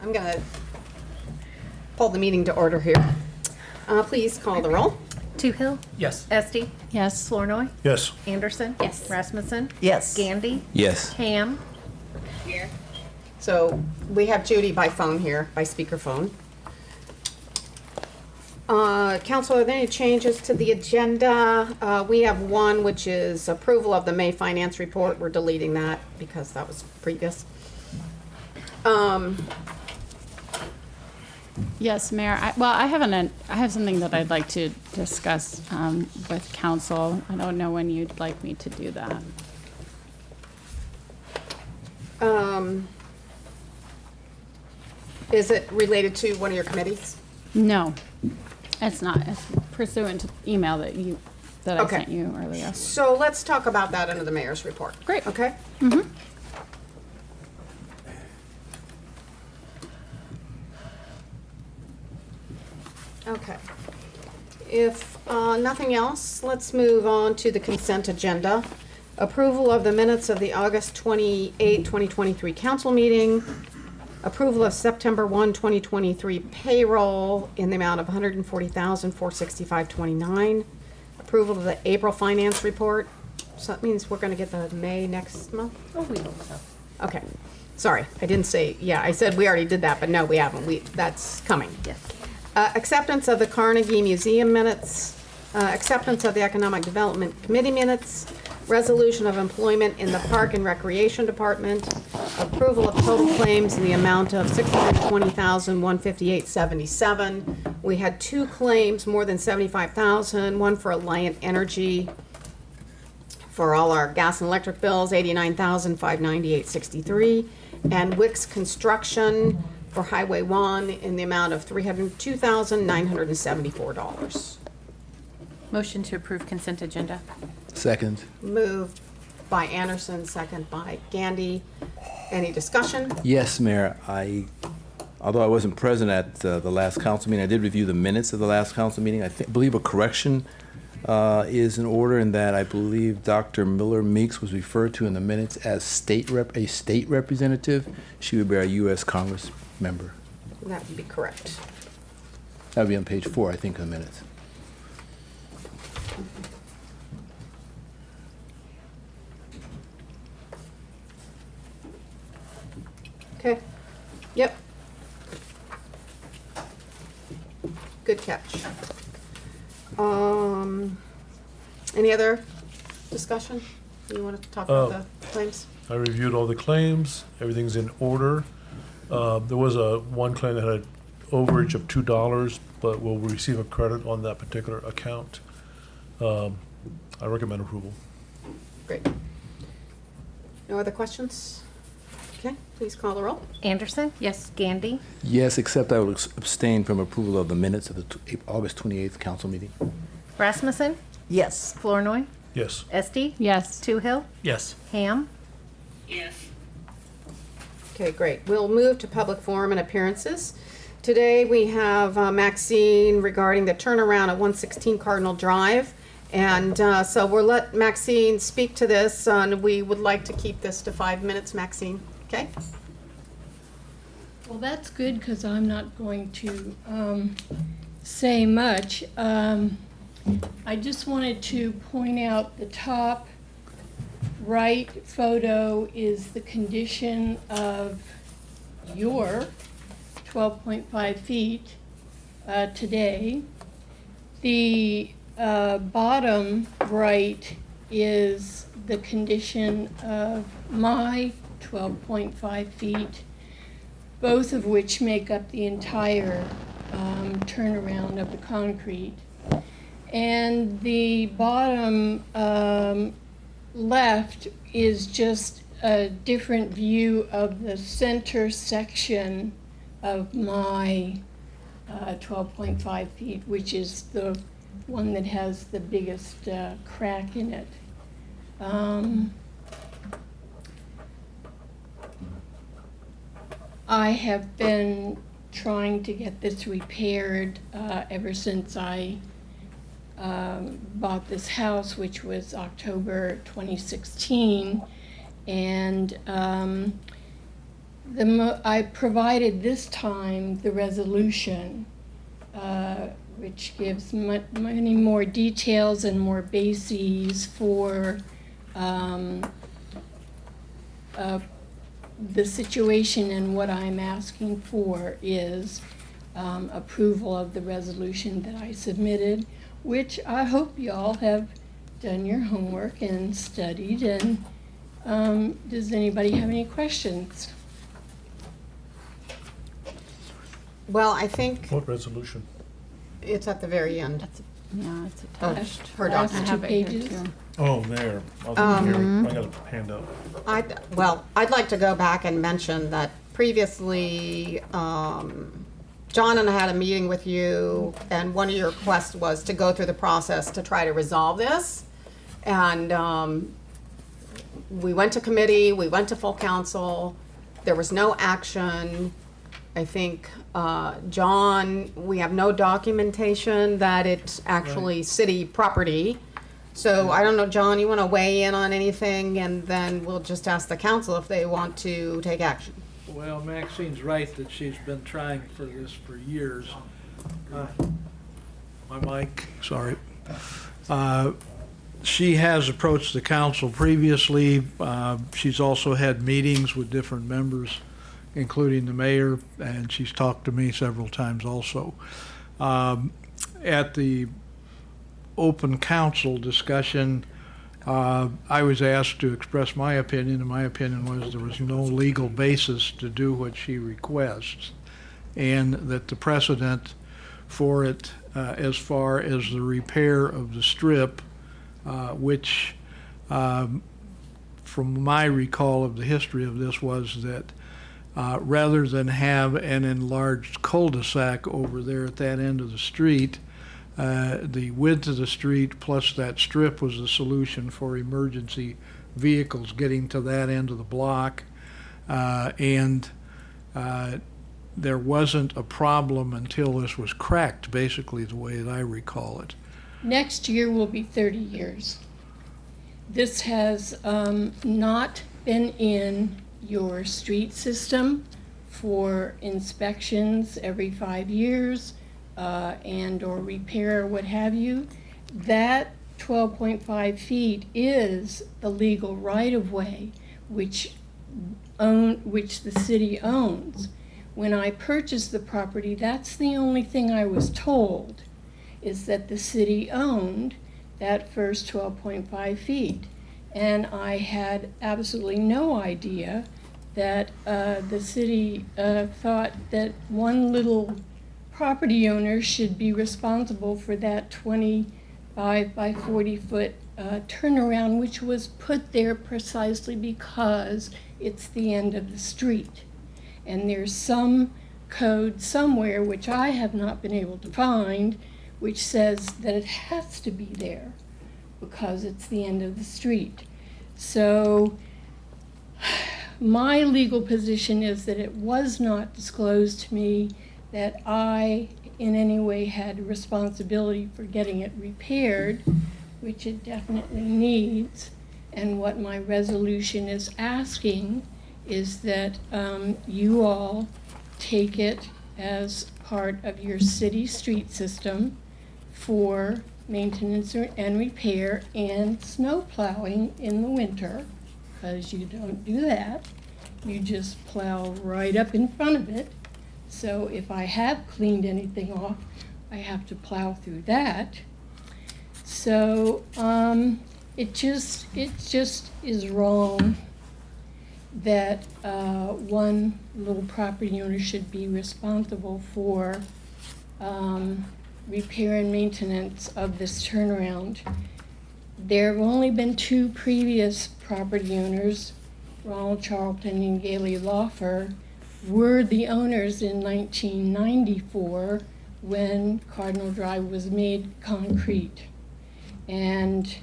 I'm going to pull the meeting to order here. Please call the roll. Toohill? Yes. Esty? Yes. Flournoy? Yes. Anderson? Yes. Rasmussen? Yes. Gandy? Yes. Ham? So we have Judy by phone here, by speakerphone. Council, are there any changes to the agenda? We have one, which is approval of the May finance report. We're deleting that because that was previous. Yes, Mayor. I have something that I'd like to discuss with council. I don't know when you'd like me to do that. Is it related to one of your committees? No, it's not. It's pursuant to email that I Okay. sent you earlier. So let's talk about that under the mayor's report. Great. Okay? Okay. If nothing else, let's move on to the consent agenda. Approval of the minutes of the August 28, 2023 council meeting. Approval of September 1, 2023 payroll in the amount of $140,465.29. Approval of the April finance report. So that means we're going to get the May next month? Oh, we hope so. Okay. Sorry, I didn't say, yeah, I said we already did that, but no, we haven't. That's coming. Yes. Acceptance of the Carnegie Museum minutes, acceptance of the Economic Development Committee minutes, resolution of employment in the Park and Recreation Department, approval of total claims in the amount of $620,158.77. We had two claims, more than $75,000, one for Alliant Energy for all our gas and electric bills, $89,598.63, and Wicks Construction for Highway 1 in the amount of $302,974. Motion to approve consent agenda. Second. Moved by Anderson, second by Gandy. Any discussion? Yes, Mayor. Although I wasn't present at the last council meeting, I did review the minutes of the last council meeting. I believe a correction is in order in that I believe Dr. Miller Meeks was referred to in the minutes as a state representative. She would be our U.S. Congress member. That would be correct. That would be on page 4, I think, of the minutes. Okay. Yep. Good catch. Any other discussion? You want to talk about the claims? I reviewed all the claims. Everything's in order. There was one claim that had an overage of $2, but will receive a credit on that particular account. I recommend approval. Great. No other questions? Okay, please call the roll. Anderson? Yes. Gandy? Yes, except I will abstain from approval of the minutes of the August 28th council meeting. Rasmussen? Yes. Flournoy? Yes. Esty? Yes. Toohill? Yes. Ham? Okay, great. We'll move to public forum and appearances. Today we have Maxine regarding the turnaround at 116 Cardinal Drive. And so we'll let Maxine speak to this, and we would like to keep this to 5 minutes, Maxine. Okay? Well, that's good because I'm not going to say much. I just wanted to point out the top right photo is the condition of your 12.5 feet today. The bottom right is the condition of my 12.5 feet, both of which make up the entire turnaround of the concrete. And the bottom left is just a different view of the center section of my 12.5 feet, which is the one that has the biggest crack in it. I have been trying to get this repaired ever since I bought this house, which was October 2016, and I provided this time the resolution, which gives many more details and more bases for the situation, and what I'm asking for is approval of the resolution that I submitted, which I hope y'all have done your homework and studied. And does anybody have any questions? Well, I think What resolution? it's at the very end Yeah, it's of attached. her Last document. I have it here pages. too. Oh, there. I was here. I got a handout. I'd like to go back and mention that previously, John and I had a meeting with you, and one of your requests was to go through the process to try to resolve this. And we went to committee, we went to full council, there was no action. I think, John, we have no documentation that it's actually city property. So I don't know, John, you want to weigh in on anything, and then we'll just ask the council if they want to take action. Well, Maxine's right that she's been trying for this for years. My mic, sorry. She has approached the council previously. She's also had meetings with different members, including the mayor, and she's talked to me several times also. At the open council discussion, I was asked to express my opinion, and my opinion was there was no legal basis to do what she requests, and that the precedent for it, as far as the repair of the strip, which from my recall of the history of this was that rather than have an enlarged cul-de-sac over there at that end of the street, the width of the street plus that strip was the solution for emergency vehicles getting to that end of the block. And there wasn't a problem until this was cracked, basically the way that I recall it. Next year will be 30 years. This has not been in your street system for inspections every 5 years and or repair, what have you. That 12.5 feet is the legal right-of-way which the city owns. When I purchased the property, that's the only thing I was told, is that the city owned that first 12.5 feet. And I had absolutely no idea that the city thought that one little property owner should be responsible for that 25 by 40 foot turnaround, which was put there precisely because it's the end of the street. And there's some code somewhere, which I have not been able to find, which says that it has to be there because it's the end of the street. So my legal position is that it was not disclosed to me that I in any way had responsibility for getting it repaired, which it definitely needs. And what my resolution is asking is that you all take it as part of your city street system for maintenance and repair and snow plowing in the winter, because you don't do that. You just plow right up in front of it. So if I have cleaned anything off, I have to plow through that. So it just is wrong that one little property owner should be responsible for repair and maintenance of this turnaround. There have only been two previous property owners, Ronald Charlton and Gailey Lawfer, were the owners in 1994 when Cardinal Drive was made concrete. And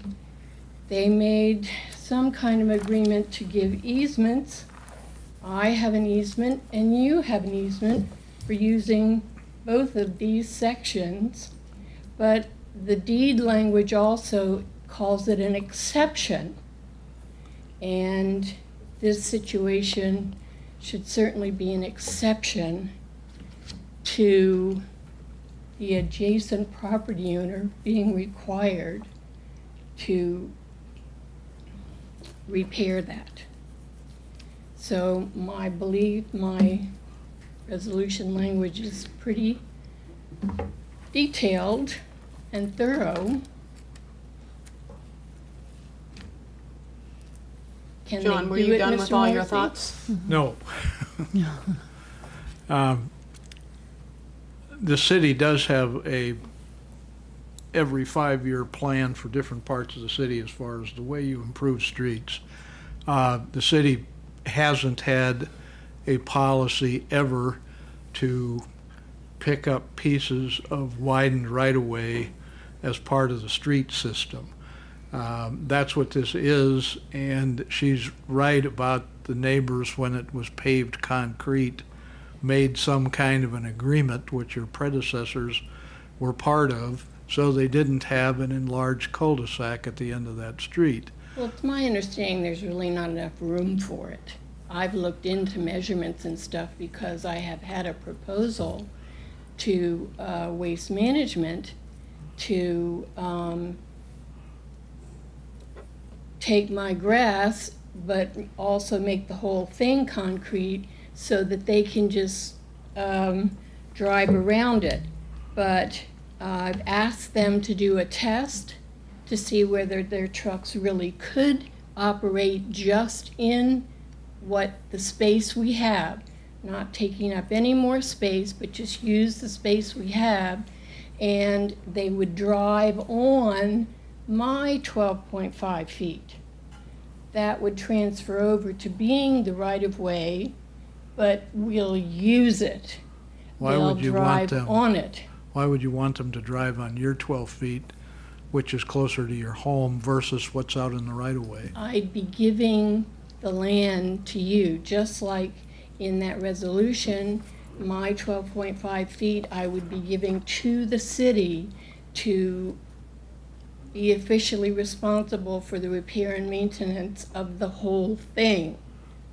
they made some kind of agreement to give easements. I have an easement and you have an easement for using both of these sections, but the deed language also calls it an exception. And this situation should certainly be an exception to the adjacent property owner being required to repair that. So my resolution language is pretty detailed and thorough. Can they John, were do you it, done Mr. with all your Morrissey? thoughts? No. The city does have every 5-year plan for different parts of the city as far as the way you improve streets. The city hasn't had a policy ever to pick up pieces of widened right-of-way as part of the street system. That's what this is, and she's right about the neighbors when it was paved concrete, made some kind of an agreement, which your predecessors were part of, so they didn't have an enlarged cul-de-sac at the end of that street. Well, it's my understanding there's really not enough room for it. I've looked into measurements and stuff because I have had a proposal to Waste Management to take my grass, but also make the whole thing concrete so that they can just drive around it. But I've asked them to do a test to see whether their trucks really could operate just in what the space we have, not taking up any more space, but just use the space we have, and they would drive on my 12.5 feet. That would transfer over to being the right-of-way, but we'll use it. Why would you want They'll them? drive on it. Why would you want them to drive on your 12 feet, which is closer to your home, versus what's out in the right-of-way? I'd be giving the land to you, just like in that resolution, my 12.5 feet I would be giving to the city to be officially responsible for the repair and maintenance of the whole thing,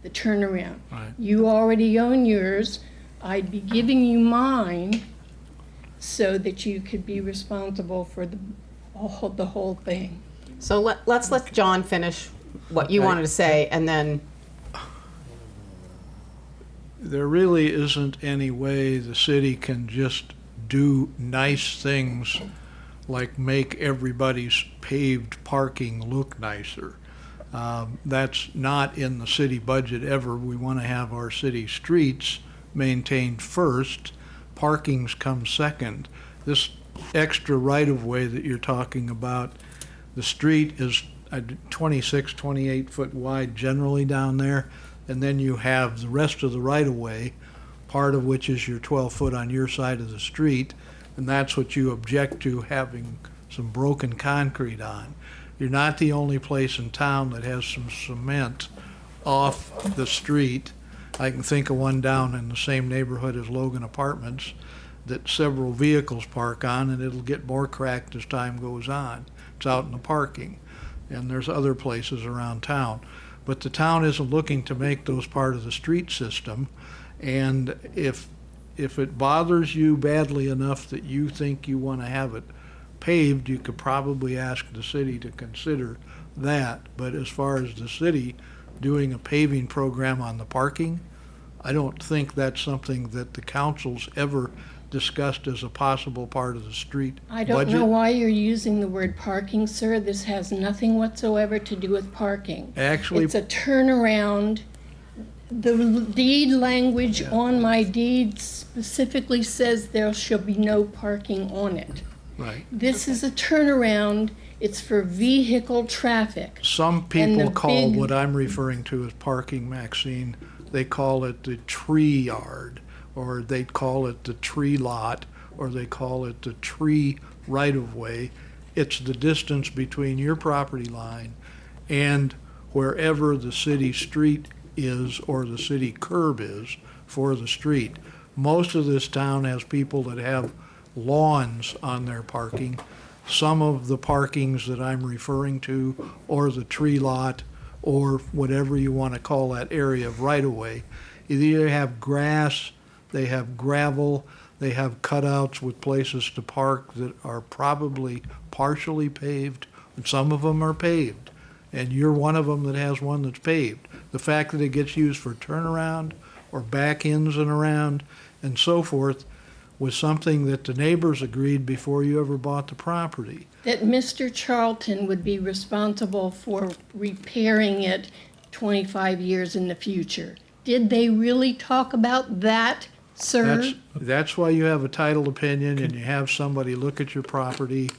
the turnaround. Right. You already own yours, I'd be giving you mine so that you could be responsible for the whole thing. So let's let John finish what you Okay. wanted to say, and then, There really isn't any way the city can just do nice things like make everybody's paved parking look nicer. That's not in the city budget ever. We want to have our city streets maintained first. Parkings come second. This extra right-of-way that you're talking about, the street is 26, 28 foot wide generally down there, and then you have the rest of the right-of-way, part of which is your 12 foot on your side of the street, and that's what you object to having some broken concrete on. You're not the only place in town that has some cement off the street. I can think of one down in the same neighborhood as Logan Apartments that several vehicles park on, and it'll get more cracked as time goes on. It's out in the parking, and there's other places around town. But the town isn't looking to make those part of the street system, and if it bothers you badly enough that you think you want to have it paved, you could probably ask the city to consider that. But as far as the city doing a paving program on the parking, I don't think that's something that the council's ever discussed as a possible part of the street I don't budget. know why you're using the word parking, sir. This has nothing whatsoever to do with parking. Actually, It's a turnaround. The deed language on my deed specifically says there shall be no parking on it. right. This is a turnaround. It's for vehicle traffic. Some And people the call big- what I'm referring to as parking, Maxine, they call it the tree yard, or they call it the tree lot, or they call it the tree right-of-way. It's the distance between your property line and wherever the city street is or the city curb is for the street. Most of this town has people that have lawns on their parking. Some of the parkings that I'm referring to, or the tree lot, or whatever you want to call that area of right-of-way, Either they have grass, they have gravel, they have cutouts with places to park that are probably partially paved, and some of them are paved. And you're one of them that has one that's paved. The fact that it gets used for turnaround or back ins and around and so forth was something that the neighbors agreed before you ever bought the property. That Mr. Charlton would be responsible for repairing it 25 years in the future. Did they really talk about that, sir? That's why you have a titled opinion and you have somebody look at your property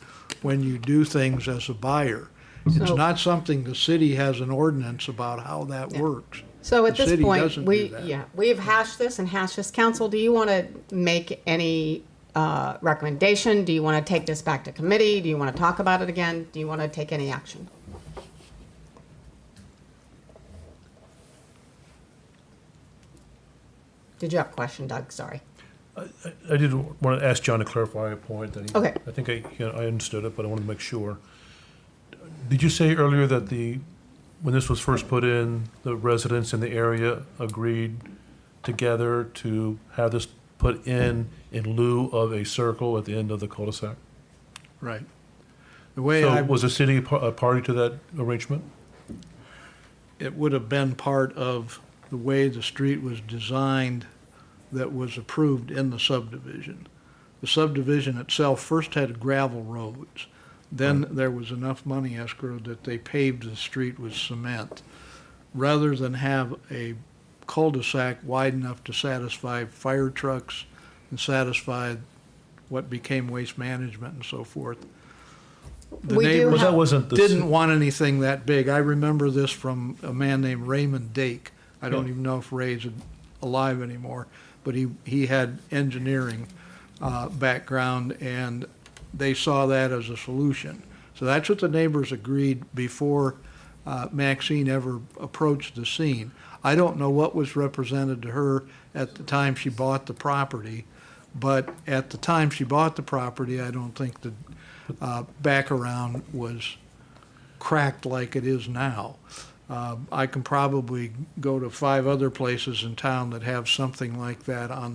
when you do things as a buyer. It's So- not something the city has an ordinance about how that works. So at The this city point, doesn't do that. we've hashed this and hashed this. Council, do you want to make any recommendation? Do you want to take this back to committee? Do you want to talk about it again? Do you want to take any action? Did you have a question, Doug? Sorry. I did want to ask John to clarify a point that Okay. I think I understood it, but I wanted to make sure. Did you say earlier that when this was first put in, the residents in the area agreed together to have this put in lieu of a circle at the end of the cul-de-sac? Right. The way So was the city a party to that arrangement? it would have been part of the way the street was designed that was approved in the subdivision. The subdivision itself first had gravel roads. Then there was enough money escrowed that they paved the street with cement. Rather than have a cul-de-sac wide enough to satisfy fire trucks and satisfy what became waste management and so forth. The We do neighbors Well, that wasn't the. didn't want anything that big. I remember this from a man named Raymond Dake. I don't Yeah. even know if Ray's alive anymore, but he had engineering background, and they saw that as a solution. So that's what the neighbors agreed before Maxine ever approached the scene. I don't know what was represented to her at the time she bought the property, but at the time she bought the property, I don't think the back-around was cracked like it is now. I can probably go to 5 other places in town that have something like that on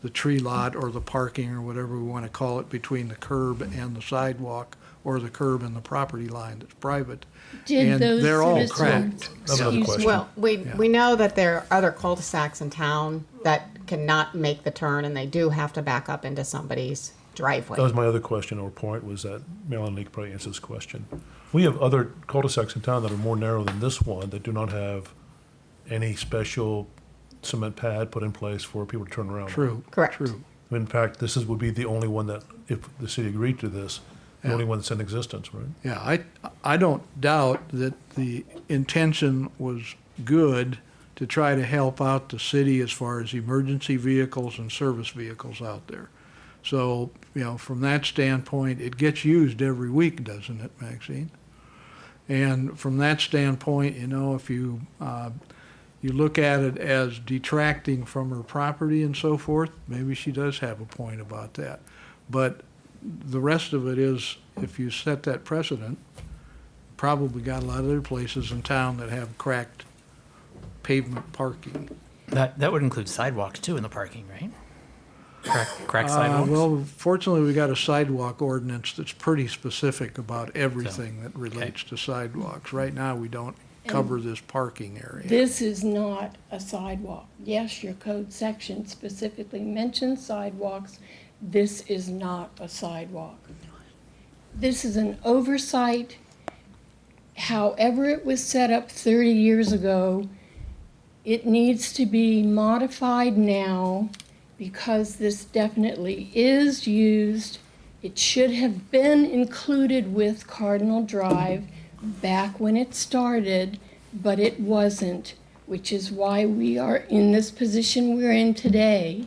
the tree lot or the parking or whatever we want to call it between the curb and the sidewalk or the curb and the property line that's private. Did And those they're all citizens- cracked. That's another Excuse me. question. Well, Yeah. we know that there are other cul-de-sacs in town that cannot make the turn, and they do have to back up into somebody's driveway. That was my other question or point, was that Marilyn Leak probably answered this question. We have other cul-de-sacs in town that are more narrow than this one that do not have any special cement pad put in place for people to turn around. True. Correct. True. In fact, would be the only one that, if the city agreed to this, the Yeah. only one that's in existence, right? Yeah, I don't doubt that the intention was good to try to help out the city as far as emergency vehicles and service vehicles out there. So, from that standpoint, it gets used every week, doesn't it, Maxine? And from that standpoint, if you look at it as detracting from her property and so forth, maybe she does have a point about that. But the rest of it is, if you set that precedent, probably got a lot of other places in town that have cracked pavement parking. That would include sidewalks too in the parking, right? Crack sidewalks? Well, fortunately, we got a sidewalk ordinance that's pretty specific about everything that relates to sidewalks. Right now, we don't cover this parking area. This is not a sidewalk. Yes, your code section specifically mentions sidewalks. This is not a sidewalk. This is an oversight. However it was set up 30 years ago, it needs to be modified now because this definitely is used. It should have been included with Cardinal Drive back when it started, but it wasn't, which is why we are in this position we're in today,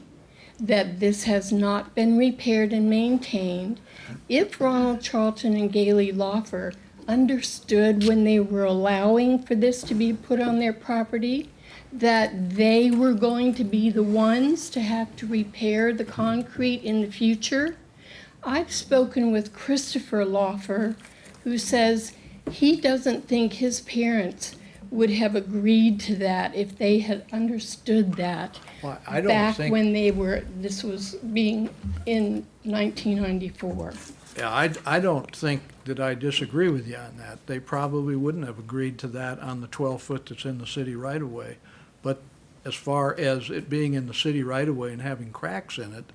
that this has not been repaired and maintained. If Ronald Charlton and Gailey Loffer understood when they were allowing for this to be put on their property, that they were going to be the ones to have to repair the concrete in the future. I've spoken with Christopher Loffer, who says he doesn't think his parents would have agreed to that if they had understood that Well, I don't back think, when this was being in 1994. yeah, I don't think that I disagree with you on that. They probably wouldn't have agreed to that on the 12-foot that's in the city right-of-way. But as far as it being in the city right-of-way and having cracks in it,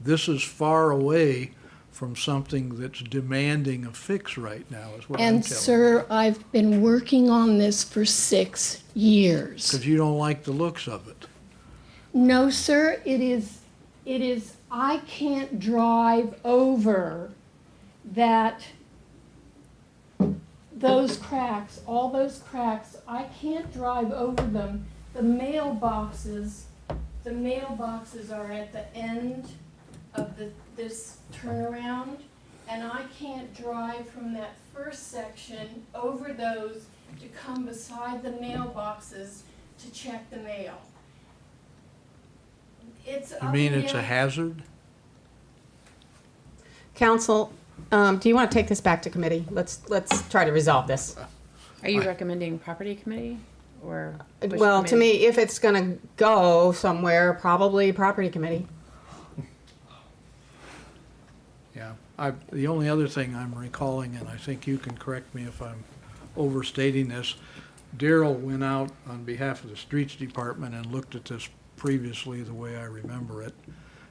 this is far away from something that's demanding a fix right now, is what I'm And telling you. sir, I've been working on this for 6 years. Because you don't like the looks of it. No, sir, it is, I can't drive over those cracks, all those cracks, I can't drive over them. The mailboxes are at the end of this turnaround, and I can't drive from that first section over those to come beside the mailboxes to check the mail. It's You up mean and it's a down. hazard? Council, do you want to take this back to committee? Let's try to resolve this. Are you recommending property committee or? which Well, to committee? me, if it's going to go somewhere, probably property committee. Yeah. The only other thing I'm recalling, and I think you can correct me if I'm overstating this, Daryl went out on behalf of the streets department and looked at this previously the way I remember it,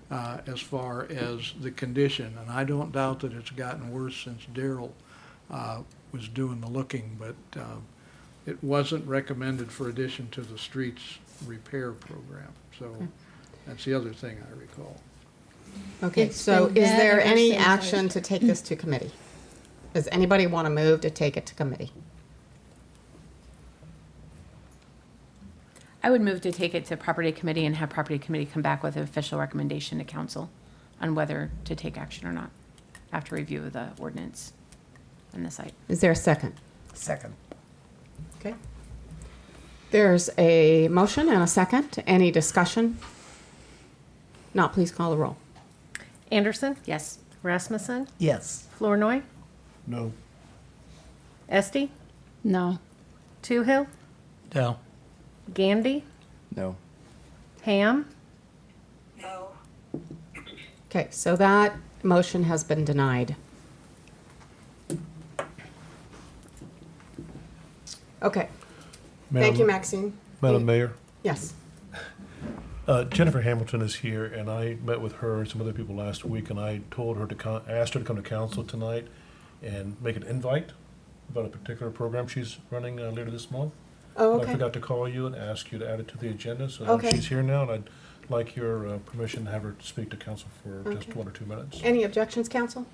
as far as the condition. And I don't doubt that it's gotten worse since Daryl was doing the looking, but it wasn't recommended for addition to the streets repair program. So that's the other thing I recall. Okay, It's so been is bad there ever any since I action to started. take this to committee? Does anybody want to move to take it to committee? I would move to take it to property committee and have property committee come back with an official recommendation to council on whether to take action or not after review of the ordinance and the site. Is there a second? Second. Okay. There's a motion and a second. Any discussion? Not, please call the roll. Anderson? Yes. Rasmussen? Yes. Flournoy? No. Esti? No. Toohill? No. Gandy? No. Ham? Okay, so that motion has been denied. Okay, thank you, Maxine. Madam Mayor, Yes. Jennifer Hamilton is here, and I met with her and some other people last week, and I told her to asked her to come to council tonight and make an invite about a particular program she's running later this month. Oh, I okay. forgot to call you and ask you to add it to the agenda, so Okay. she's here now, and I'd like your permission to have her speak to council for just Okay. 1 or 2 minutes. Any objections, council?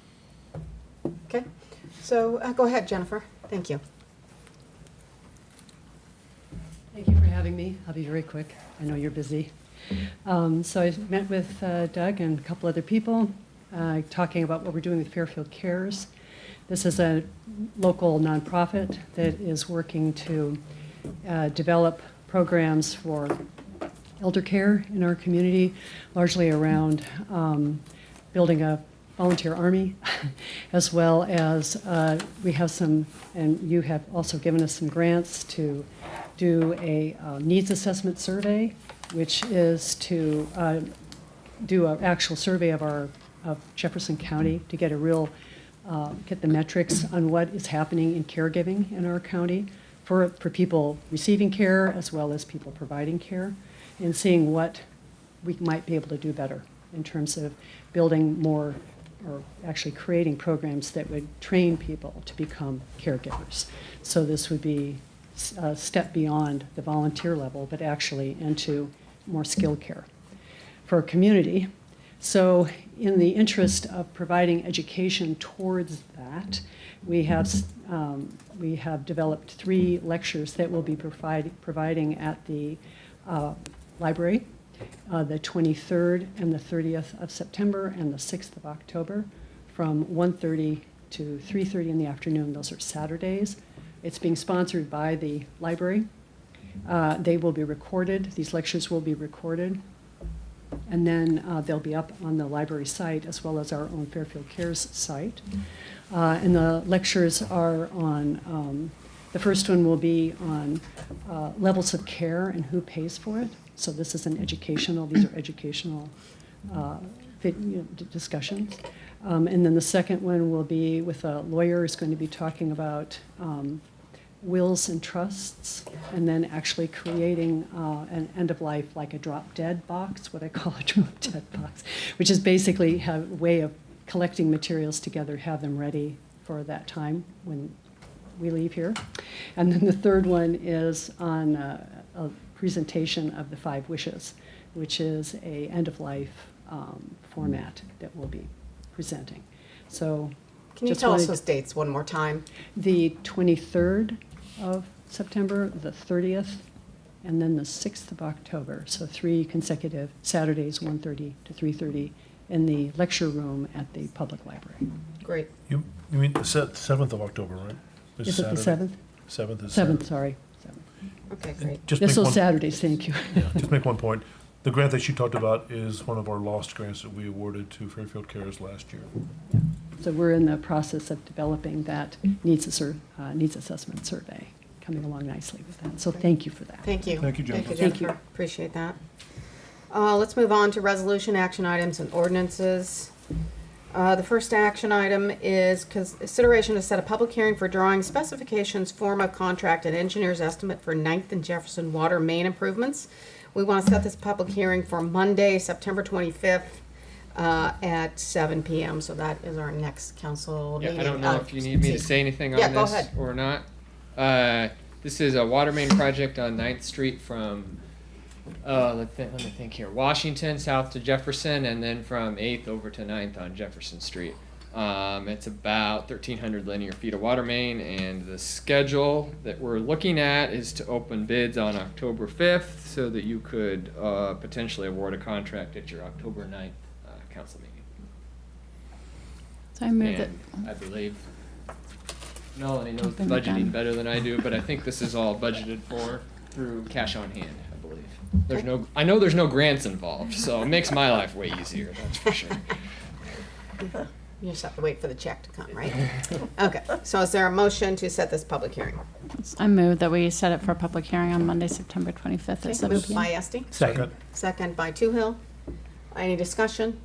Okay, so go ahead, Jennifer. Thank you. Thank you for having me. I'll be very quick. I know you're busy. So I met with Doug and a couple other people, talking about what we're doing with Fairfield Cares. This is a local nonprofit that is working to develop programs for elder care in our community, largely around building a volunteer army, as well as we have some, and you have also given us some grants to do a needs assessment survey, which is to do an actual survey of Jefferson County to get a real, get the metrics on what is happening in caregiving in our county for people receiving care as well as people providing care, and seeing what we might be able to do better in terms of building more, or actually creating programs that would train people to become caregivers. So this would be a step beyond the volunteer level, but actually into more skilled care for a community. So in the interest of providing education towards that, we have developed 3 lectures that we'll be providing at the library, the 23rd and the 30th of September and the 6th of October from 1:30 to 3:30 in the afternoon. Those are Saturdays. It's being sponsored by the library. They will be recorded. These lectures will be recorded. And then they'll be up on the library site as well as our own Fairfield Cares site. And the lectures are on The first one will be on levels of care and who pays for it. So this is these are educational discussions. And then the second one will be with a lawyer who's going to be talking about wills and trusts, and then actually creating an end-of-life, like a drop-dead box, what I call a drop-dead box, which is basically a way of collecting materials together, have them ready for that time when we leave here. And then the third one is on a presentation of the 5 wishes, which is a end-of-life format that we'll be presenting. So Can you just tell us wanted- those dates one more time? The 23rd of September, the 30th, and then the 6th of October. So 3 consecutive Saturdays, 1:30 to 3:30, in the lecture room at the public library. Great. You mean the 7th of October, right? Is it the 7th? 7th is 7th, sorry. 7th. Okay, great. Just This make will one- Saturdays, thank you. Yeah, just make one point. The grant that you talked about is one of our lost grants that we awarded to Fairfield Cares last year. So we're in the process of developing that needs assessment survey, coming along nicely with that. So thank you for that. Thank you. Thank you, Jennifer. Thank you. Appreciate that. Let's move on to resolution, action items, and ordinances. The first action item is consideration to set a public hearing for drawing specifications, form of contract, and engineer's estimate for 9th and Jefferson water main improvements. We want to set this public hearing for Monday, September 25th, at 7 PM. So that is our next council Yeah, meeting. I don't know if you need me to say anything on Yeah, go this ahead. or not. This is a water main project on 9th Street from, let me think here, Washington south to Jefferson, and then from 8th over to 9th on Jefferson Street. It's about 1,300 linear feet of water main, and the schedule that we're looking at is to open bids on October 5th so that you could potentially award a contract at your October 9th council meeting. So I move that, And I believe Melanie knows Jumping the gun. budgeting better than I do, but I think this is all budgeted for through cash on hand, I believe. I know there's no grants involved, so it makes my life way easier, that's for sure. You just have to wait for the check to come, right? Okay, so is there a motion to set this public hearing? I move that we set it for a public hearing on Monday, September 25th at Okay, 7 moved by PM. Esti, Second. second by Toohill. Any discussion?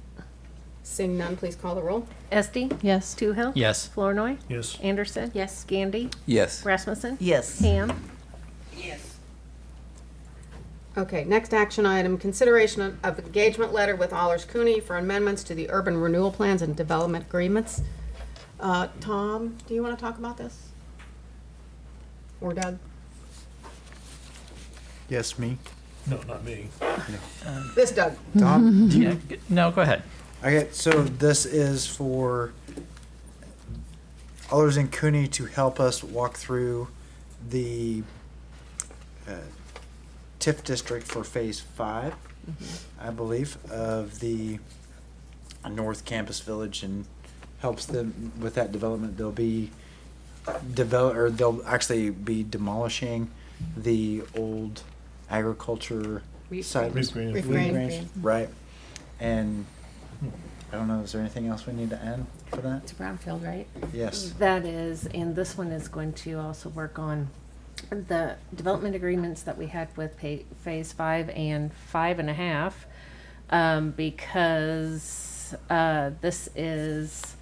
Seeing none, please call the roll. Esti, Yes. Toohill, Yes. Flournoy, Yes. Anderson, Yes. Gandy, Yes. Rasmussen, Yes. Ham, Okay, next action item, consideration of engagement letter with Ahlers Cooney for amendments to the urban renewal plans and development agreements. Tom, do you want to talk about this? Or Doug? Yes, me. No, not me. This Doug. Tom? Yeah, no, go ahead. Okay, so this is for Ahlers and Cooney to help us walk through the TIF district for Phase 5, I believe, of the North Campus Village, and helps them with that development. They'll actually be demolishing the old agriculture site. Reef Green. Reef Reef Green. Green, right. And I don't know, is there anything else we need to add for that? it's Brownfield, right? Yes. That is, and this one is going to also work on the development agreements that we had with Phase 5 and 5.5, because this is,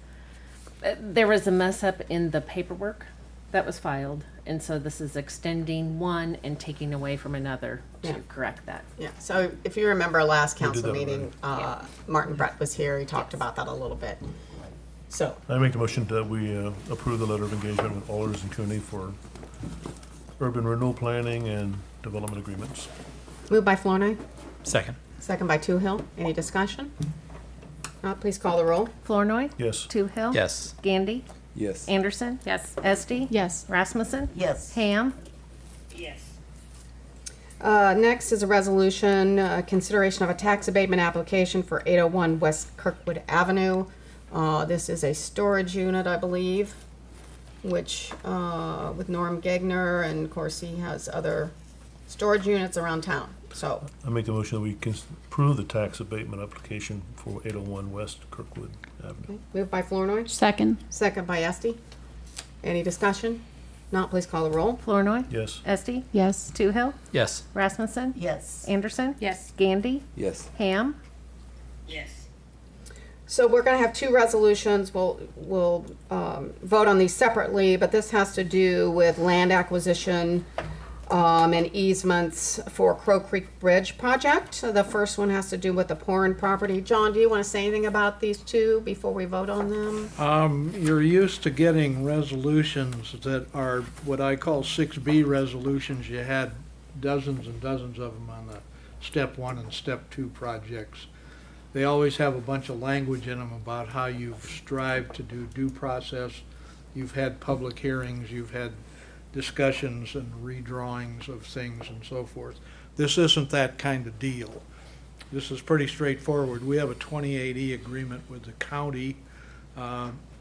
there was a mess up in the paperwork that was filed, and so this is extending one and taking away from another to Yeah. correct that. Yeah, so if you remember our last We did council that meeting, Martin Brett was here, he talked about that a little bit. So, I make the motion that we approve the letter of engagement with Ahlers and Cooney for urban renewal planning and development agreements. moved by Flournoy, Second. second by Toohill. Any discussion? Not, please call the roll. Flournoy, Yes. Toohill, Yes. Gandy, Yes. Anderson, Yes. Esti, Yes. Rasmussen, Yes. Ham, Next is a resolution, consideration of a tax abatement application for 801 West Kirkwood Avenue. This is a storage unit, I believe, which, with Norm Gegner, and of course, he has other storage units around town. So, I make the motion that we can approve the tax abatement application for 801 West Kirkwood Avenue. moved by Flournoy, Second. second by Esti. Any discussion? Not, please call the roll. Flournoy. Yes. Esti. Yes. Toohill. Yes. Rasmussen. Yes. Anderson. Yes. Gandy. Yes. Ham. Yes. So we're going to have two resolutions. We'll vote on these separately, but this has to do with land acquisition and easements for Crow Creek Bridge project. The first one has to do with the Pohren property. John, do you want to say anything about these two before we vote on them? You're used to getting resolutions that are what I call 6B resolutions. You had dozens and dozens of them on the step 1 and step 2 projects. They always have a bunch of language in them about how you've strived to do due process. You've had public hearings, you've had discussions and redrawings of things and so forth. This isn't that kind of deal. This is pretty straightforward. We have a 28E agreement with the county.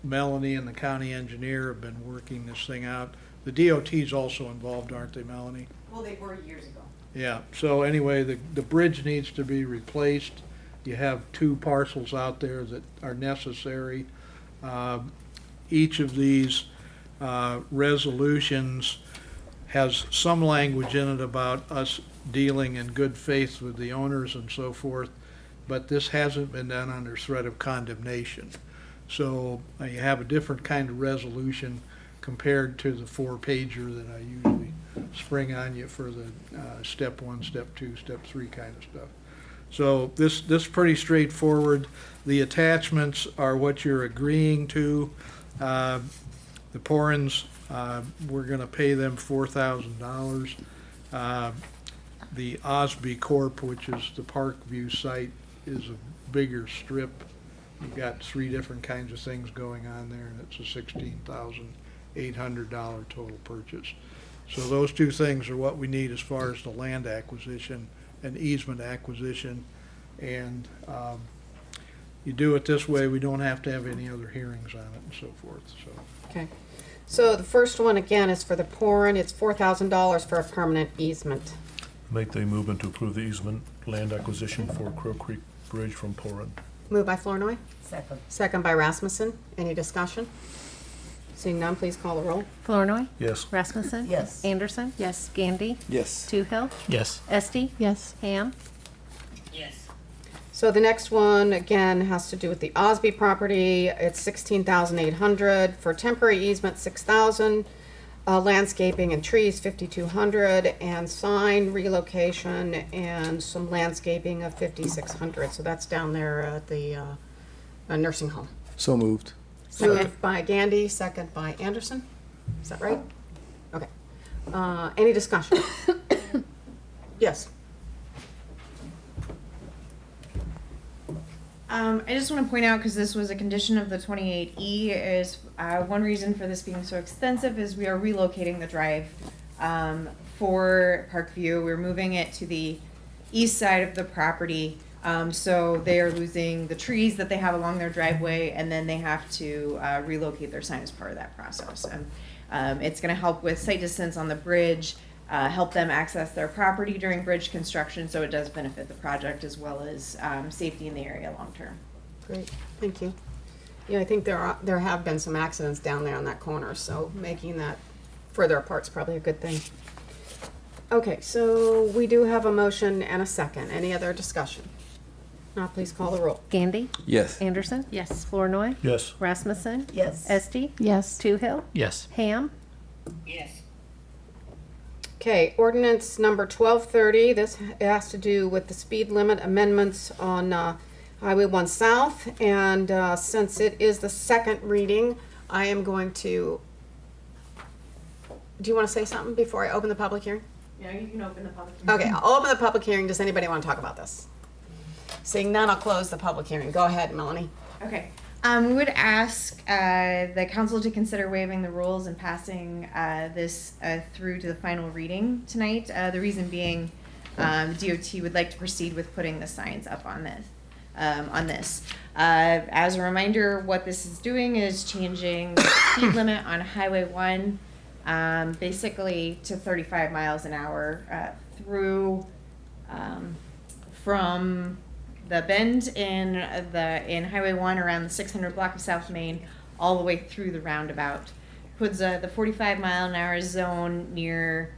Melanie and the county engineer have been working this thing out. The DOT's also involved, aren't they, Melanie? Well, they were years ago. Yeah, so anyway, the bridge needs to be replaced. You have 2 parcels out there that are necessary. Each of these resolutions has some language in it about us dealing in good faith with the owners and so forth, but this hasn't been done under threat of condemnation. So you have a different kind of resolution compared to the 4-pager that I usually spring on you for the step 1, step 2, step 3 kind of stuff. So this pretty straightforward. The attachments are what you're agreeing to. The Pohrens, we're going to pay them $4,000. The Osby Corp., which is the Parkview site, is a bigger strip. You've got 3 different kinds of things going on there, and it's a $16,800 total purchase. So those 2 things are what we need as far as the land acquisition and easement acquisition. And you do it this way, we don't have to have any other hearings on it and so forth. So. Okay. So the first one, again, is for the Pohren. It's $4,000 for a permanent easement. Make the movement to approve the easement land acquisition for Crow Creek Bridge from Pohren. Moved by Flournoy, Second. second by Rasmussen. Any discussion? Seeing none, please call the roll. Flournoy. Yes. Rasmussen. Yes. Anderson. Yes. Gandy. Yes. Toohill. Yes. Esti. Yes. Ham. Yes. So the next one, again, has to do with the Osby property. It's $16,800 for temporary easement, $6,000, landscaping and trees, $5,200, and sign relocation and some landscaping of $5,600. So that's down there at the nursing home. So moved. Moved by Gandy, second by Anderson. Is that right? Okay. Any discussion? Yes. I just want to point out, because this was a condition of the 28E, is one reason for this being so extensive is we are relocating the drive for Parkview. We're moving it to the east side of the property. So they are losing the trees that they have along their driveway, and then they have to relocate their sign as part of that process. And it's going to help with sight distance on the bridge, help them access their property during bridge construction, so it does benefit the project as well as safety in the area long term. Great, thank you. Yeah, I think there have been some accidents down there on that corner, so making that further apart is probably a good thing. Okay, so we do have a motion and a second. Any other discussion? Now, please call the roll. Gandy. Yes. Anderson. Yes. Flournoy. Yes. Rasmussen. Yes. Esti. Yes. Toohill. Yes. Ham. Yes. Okay, ordinance number 1230. This has to do with the speed limit amendments on Highway 1 South. And since it is the second reading, I am going to... Do you want to say something before I open the public hearing? Yeah, you can open the public hearing. Okay, I'll open the public hearing. Does anybody want to talk about this? Seeing none, I'll close the public hearing. Go ahead, Melanie. Okay. We would ask the council to consider waiving the rules and passing this through to the final reading tonight. The reason being, DOT would like to proceed with putting the signs up on this. As a reminder, what this is doing is changing the speed limit on Highway 1 basically to 35 miles an hour through from the bend in Highway 1 around the 600 block of South Main all the way through the roundabout. puts the 45-mile-an-hour zone near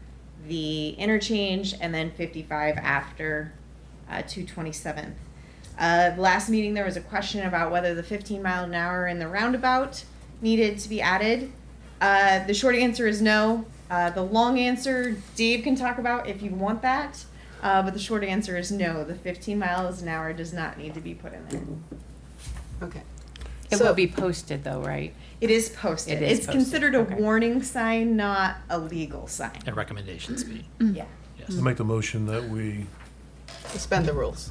the interchange, and then 55 after 227th. Last meeting, there was a question about whether the 15-mile-an-hour in the roundabout needed to be added. The short answer is no. The long answer, Dave can talk about if you want that, but the short answer is no. The 15 miles an hour does not need to be put in there. Okay. It So- will be posted though, right? It is posted. It is It's posted, considered a okay. warning sign, not a legal sign. A recommendation speed. Yeah. Yes. I make the motion that we Suspend the rules.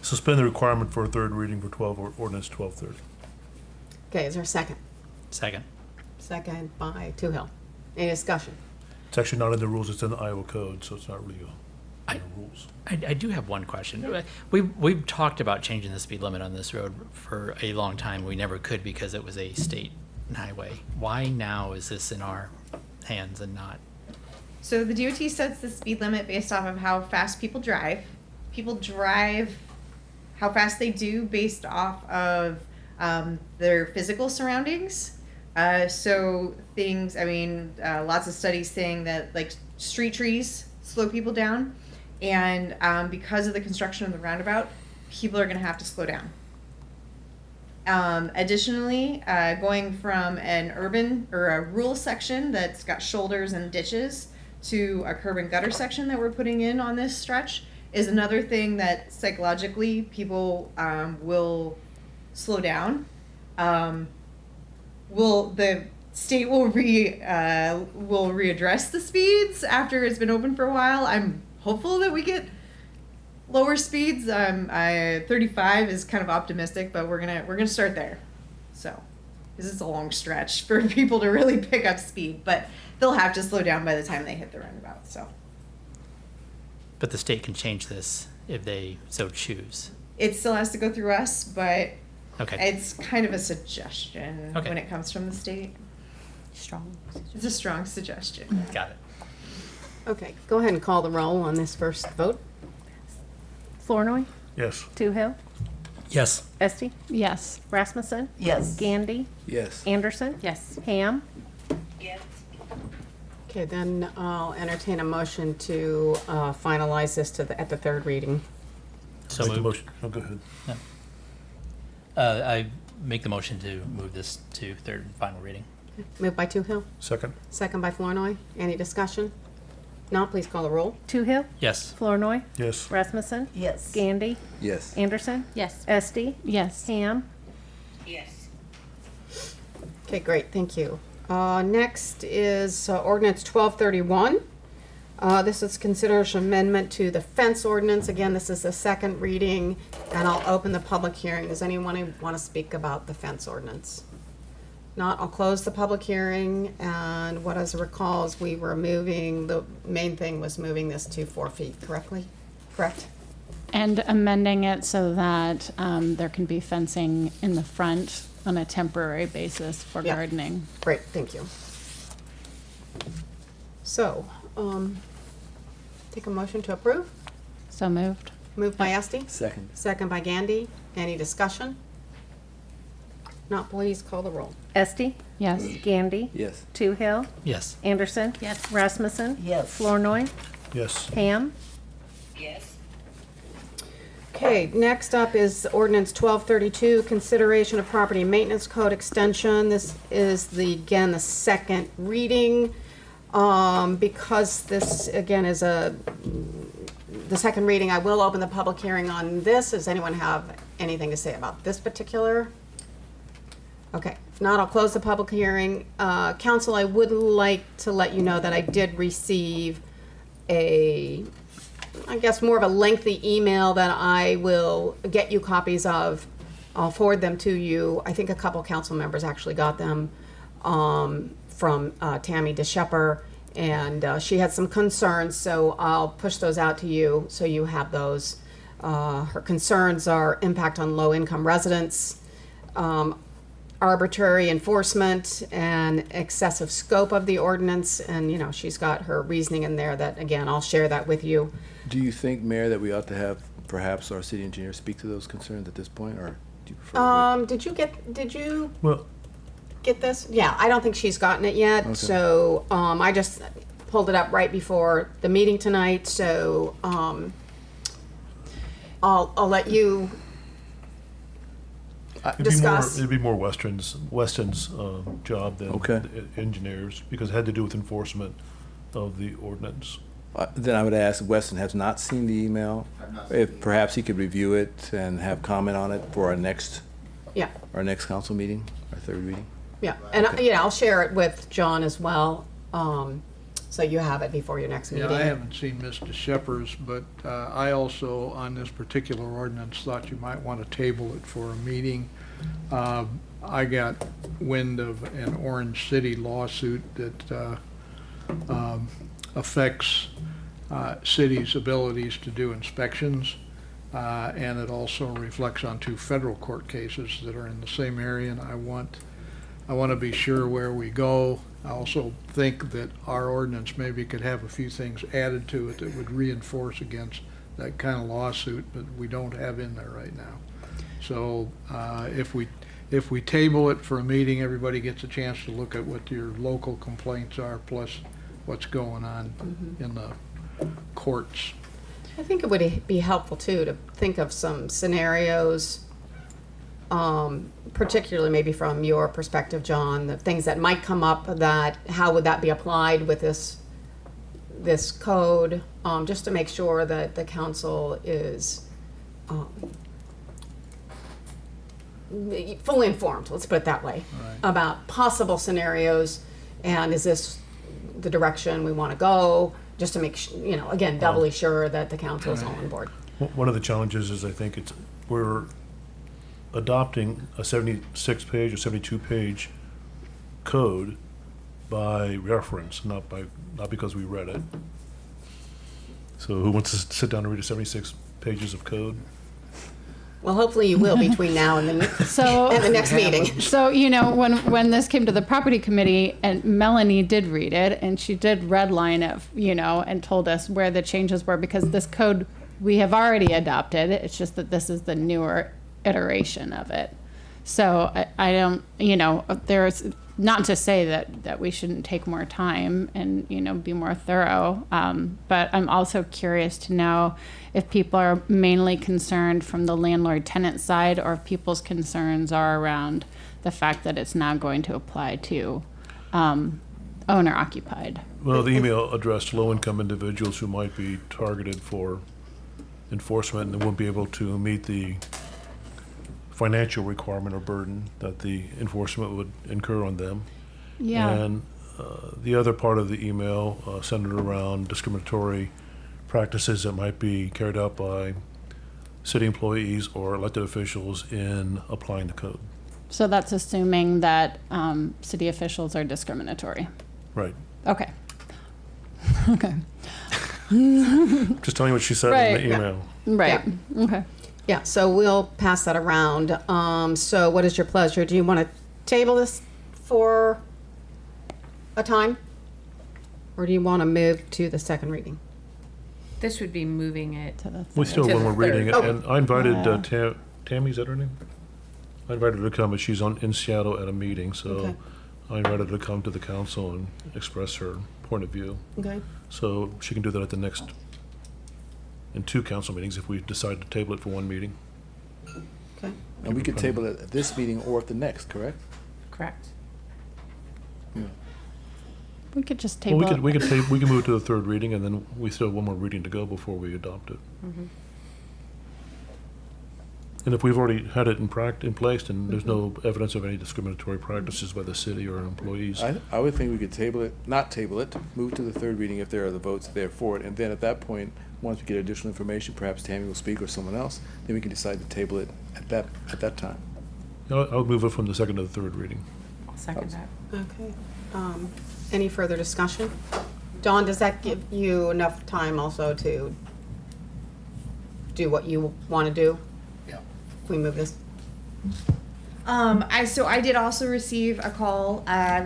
suspend the requirement for a third reading for ordinance 1230. Okay, is there a second? Second. Second by Toohill. Any discussion? It's actually not in the rules, it's in the Iowa code, so it's not really in the rules. I do have one question. We've talked about changing the speed limit on this road for a long time. We never could because it was a state highway. Why now is this in our hands and not? So the DOT sets the speed limit based off of how fast people drive. People drive how fast they do based off of their physical surroundings. So things, lots of studies saying that like street trees slow people down. And because of the construction of the roundabout, people are going to have to slow down. Additionally, going from an urban or a rural section that's got shoulders and ditches to a curb and gutter section that we're putting in on this stretch is another thing that psychologically people will slow down. The state will readdress the speeds after it's been open for a while. I'm hopeful that we get lower speeds. 35 is kind of optimistic, but we're gonna start there. So, this is a long stretch for people to really pick up speed, but they'll have to slow down by the time they hit the roundabout. So, But the state can change this if they so choose. it still has to go through us, but Okay. it's kind of a suggestion Okay. when it comes from the state. Strong. It's a strong suggestion. Got it. Okay, go ahead and call the roll on this first vote. Flournoy, Yes. Toohill, Yes. Esti, Yes. Rasmussen, Yes. Gandy, Yes. Anderson, Yes. Ham, Okay, then I'll entertain a motion to finalize this at the third reading. So Make the moved. motion. Oh, go ahead. I make the motion to move this to third and final reading. Moved by Toohill, Second? second by Flournoy. Any discussion? Now, please call the roll. Toohill, Yes. Flournoy, Yes. Rasmussen, Yes. Gandy, Yes. Anderson, Yes. Esti, Yes. Ham, Okay, great, thank you. Next is ordinance 1231. This is consideration amendment to the fence ordinance. Again, this is the second reading, and I'll open the public hearing. Does anyone want to speak about the fence ordinance? Not, I'll close the public hearing, and what as I recall is we were moving, the main thing was moving this to 4 feet, correct? And amending it so that there can be fencing in the front on a temporary basis for Yeah. gardening. Great, thank you. So, take a motion to approve. So moved. Moved by Esti, Second. second by Gandy. Any discussion? Not, please call the roll. Esti, Yes. Gandy, Yes. Toohill, Yes. Anderson, Yes. Rasmussen, Yes. Flournoy, Yes. Ham, Okay, next up is ordinance 1232, consideration of property maintenance code extension. This is again, the second reading. Because this, again, is the second reading, I will open the public hearing on this. Does anyone have anything to say about this particular? Okay, if not, I'll close the public hearing. Council, I would like to let you know that I did receive I guess more of a lengthy email that I will get you copies of. I'll forward them to you. I think a couple council members actually got them from Tammy DeShepper, and she had some concerns, so I'll push those out to you so you have those. Her concerns are impact on low-income residents, arbitrary enforcement, and excessive scope of the ordinance, and she's got her reasoning in there that, again, I'll share that with you. Do you think, Mayor, that we ought to have perhaps our city engineer speak to those concerns at this point, or do you prefer? to wait? Did you Well, get this? Yeah, I don't think she's gotten it yet. Okay. So I just pulled it up right before the meeting tonight. So I'll let you discuss. It'd be more Weston's job than Okay. the engineers, because it had to do with enforcement of the ordinance. Then I would ask, Weston has not seen the email. If perhaps he could review it and have comment on it for our next Yeah, council meeting, our third reading. yeah, and I'll share it with John as well. So you have it before your next Yeah, meeting. I haven't seen Mr. Shepherd's, but I also, on this particular ordinance, thought you might want to table it for a meeting. I got wind of an Orange City lawsuit that affects cities' abilities to do inspections, and it also reflects on 2 federal court cases that are in the same area, and I want to be sure where we go. I also think that our ordinance maybe could have a few things added to it that would reinforce against that kind of lawsuit, but we don't have in there right now. So if we table it for a meeting, everybody gets a chance to look at what your local complaints are, plus what's going on in the courts. I think it would be helpful too to think of some scenarios, particularly maybe from your perspective, John, the things that might come up, that how would that be applied with this code, just to make sure that the council is fully informed, let's put it that way, Right. about possible scenarios, and is this the direction we want to go, just to make, again, doubly sure that the council is all on board. One of the challenges is, I think we're adopting a 76-page or 72-page code by reference, not because we read it. So who wants to sit down and read 76 pages of code? Well, hopefully you will between now and the next meeting. So, when this came to the property committee, and Melanie did read it, and she did redline it, and told us where the changes were, because this code we have already adopted. It's just that this is the newer iteration of it. So I don't, there's not to say that we shouldn't take more time and, be more thorough. But I'm also curious to know if people are mainly concerned from the landlord-tenant side, or if people's concerns are around the fact that it's now going to apply to owner-occupied. Well, the email addressed low-income individuals who might be targeted for enforcement and won't be able to meet the financial requirement or burden that the enforcement would incur on them. Yeah. And the other part of the email centered around discriminatory practices that might be carried out by city employees or elected officials in applying the code. So that's assuming that city officials are discriminatory. Right. Okay. Okay. Just telling you what she said Right. in the email. Right. Okay. Yeah, so we'll pass that around. So what is your pleasure? Do you want to table this for a time? Or do you want to move to the second reading? This would be moving it. So that's We still have To one more the reading, third. and I invited Tammy, is that her name? I invited her to come, but she's in Seattle at a meeting, so Okay. I invited her to come to the council and express her point of view. Okay. So she can do that at the next, in 2 council meetings if we decide to table it for 1 meeting. Okay. And we could table it at this meeting or at the next, correct? Correct. We could just Well, table we it. can move it to the 3rd reading, and then we still have 1 more reading to go before we adopt it. And if we've already had it in place, and there's no evidence of any discriminatory practices by the city or employees. I would think we could table it, not table it, move to the 3rd reading if there are the votes there for it, and then at that point, once we get additional information, perhaps Tammy will speak or someone else, then we can decide to table it at that time. I'll move it from the 2nd to the 3rd reading. I'll second that. Okay. Any further discussion? Dawn, does that give you enough time also to do what you want to do? Yeah. If we move this? I did also receive a call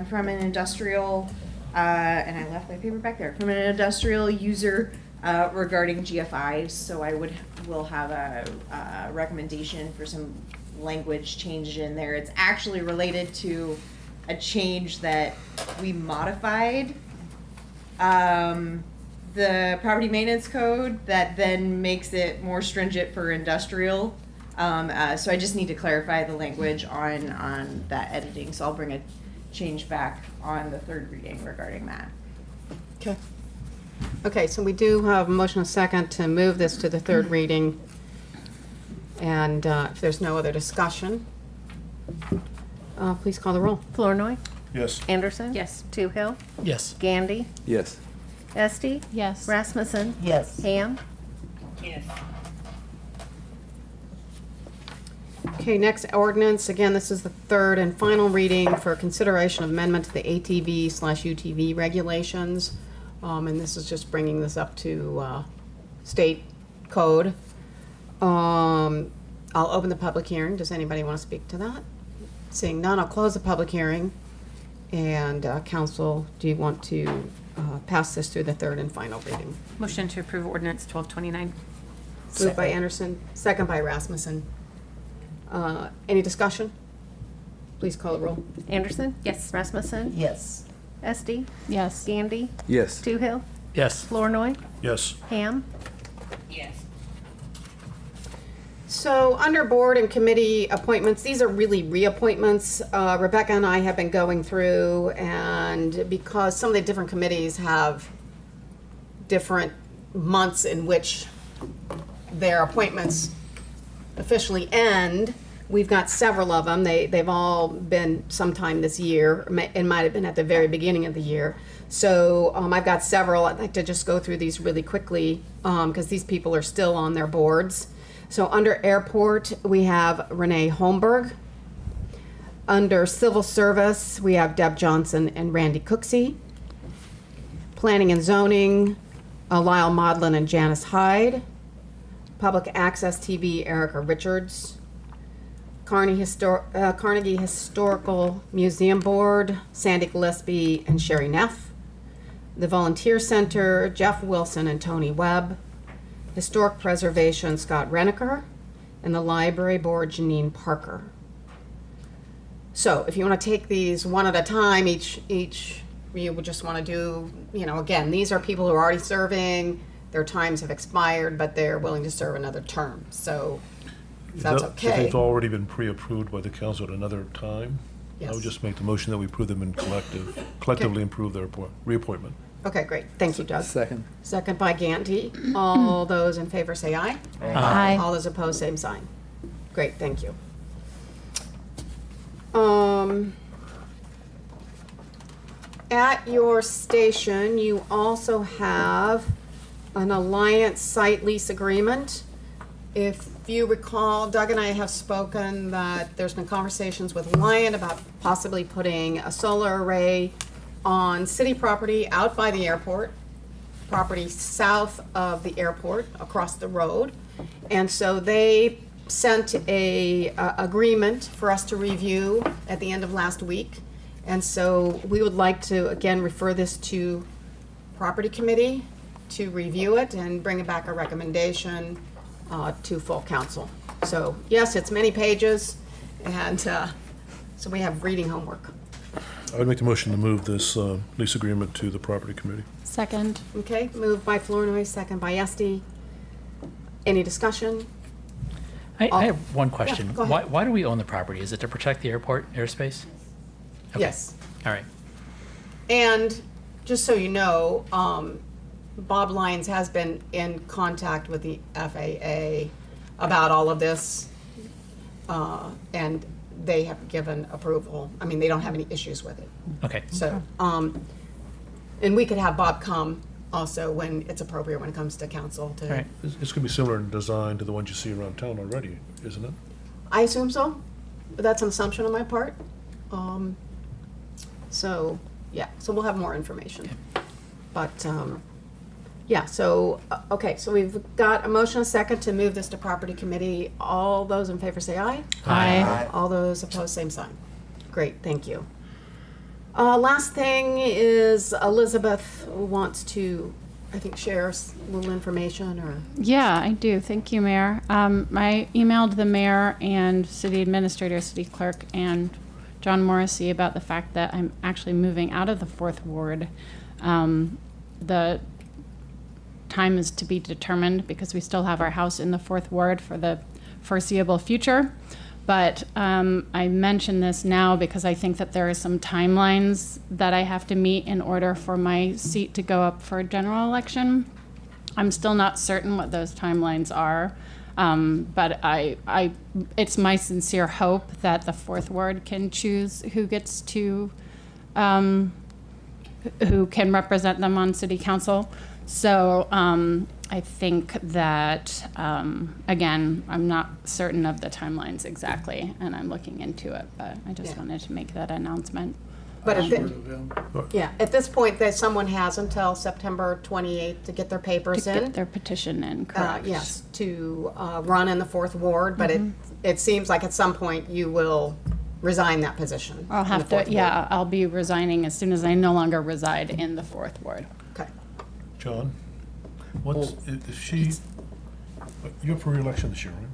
from an industrial, and I left my paper back there, from an industrial user regarding GFIs. So will have a recommendation for some language change in there. It's actually related to a change that we modified the property maintenance code that then makes it more stringent for industrial. So I just need to clarify the language on that editing. So I'll bring a change back on the third reading regarding that. Okay. Okay, so we do have a motion and a second to move this to the third reading. And if there's no other discussion, please call the roll. Flournoy, Yes. Anderson. Yes. Toohill, Yes. Gandy, Yes. Esti, Yes. Rasmussen, Yes. Ham. Okay, next ordinance, again, this is the third and final reading for consideration of amendment to the ATV/UTV regulations. And this is just bringing this up to state code. I'll open the public hearing. Does anybody want to speak to that? Seeing none, I'll close the public hearing. And council, do you want to pass this through the third and final reading? Motion to approve ordinance 1229. Moved by Anderson, second by Rasmussen. Any discussion? Please call the roll. Anderson. Yes. Rasmussen. Yes. Esti, Yes. Gandy, Yes. Toohill, Yes. Flournoy, Yes. Ham. So under board and committee appointments, these are really reappointments. Rebecca and I have been going through, and because some of the different committees have different months in which their appointments officially end, we've got several of them. They've all been sometime this year. It might have been at the very beginning of the year. So I've got several. I'd like to just go through these really quickly because these people are still on their boards. So under airport, we have Renee Holmberg. Under civil service, we have Deb Johnson and Randy Cooksey. Planning and zoning, Lyle Modlin and Janice Hyde. Public access TV, Erica Richards. Carnegie Historical Museum Board, Sandy Gillespie and Sherry Neff. The Volunteer Center, Jeff Wilson and Tony Webb. Historic Preservation, Scott Reneker. And the Library Board, Janine Parker. So if you want to take these one at a time, each you would just want to do, again, these are people who are already serving, their times have expired, but they're willing to serve another term. So that's If okay. they've already been pre-approved by the council at another time, I Yes. would just make the motion that we approve them in collectively approve their reappointment. Okay, great. Thank you, Doug. Second. Second by Gandy. All those in favor say aye. Aye. All those opposed, same sign. Great, thank you. At your station, you also have an Alliant site lease agreement. If you recall, Doug and I have spoken that there's been conversations with Alliant about possibly putting a solar array on city property out by the airport, property south of the airport, across the road. And so they sent a agreement for us to review at the end of last week. And so we would like to, again, refer this to property committee to review it and bring it back a recommendation to full council. So yes, it's many pages, and so we have reading homework. I would make the motion to move this lease agreement to the property committee. Second. Okay, moved by Flournoy, second by Esti. Any discussion? I have one question. go ahead. Why do we own the property? Is it to protect the airport airspace? Okay. Yes. All right. And just so you know, Bob Lyons has been in contact with the FAA about all of this, and they have given approval. I mean, they don't have any issues with it. Okay. So, and we could have Bob come also when it's appropriate, when it comes to council to. All right. It's going to be similar in design to the ones you see around town already, isn't it? I assume so, but that's an assumption on my part. So, yeah, so we'll have more information. But, yeah, so, okay, so we've got a motion, a second to move this to property committee. All those in favor say aye. Aye. All those opposed, same sign. Great, thank you. Last thing is Elizabeth wants to, I think, share a little information or. Yeah, I do. Thank you, Mayor. I emailed the mayor and city administrator, city clerk, and John Morrissey about the fact that I'm actually moving out of the 4th Ward. The time is to be determined because we still have our house in the 4th Ward for the foreseeable future. But I mention this now because I think that there are some timelines that I have to meet in order for my seat to go up for a general election. I'm still not certain what those timelines are, but it's my sincere hope that the 4th Ward can choose who gets to, who can represent them on city council. So I think that, again, I'm not certain of the timelines exactly, and I'm looking into it, but I just wanted to make that announcement. But I at swear the, to them. yeah, at this point, that someone has until September 28th to get their papers To in. get their petition in, correct? Yes, to run in the 4th Ward, but it seems like at some point you will resign that position. I'll in the have 4th to, Ward. yeah, I'll be resigning as soon as I no longer reside in the 4th Ward. Okay. John, what's, if she, you're up for re-election this year, right?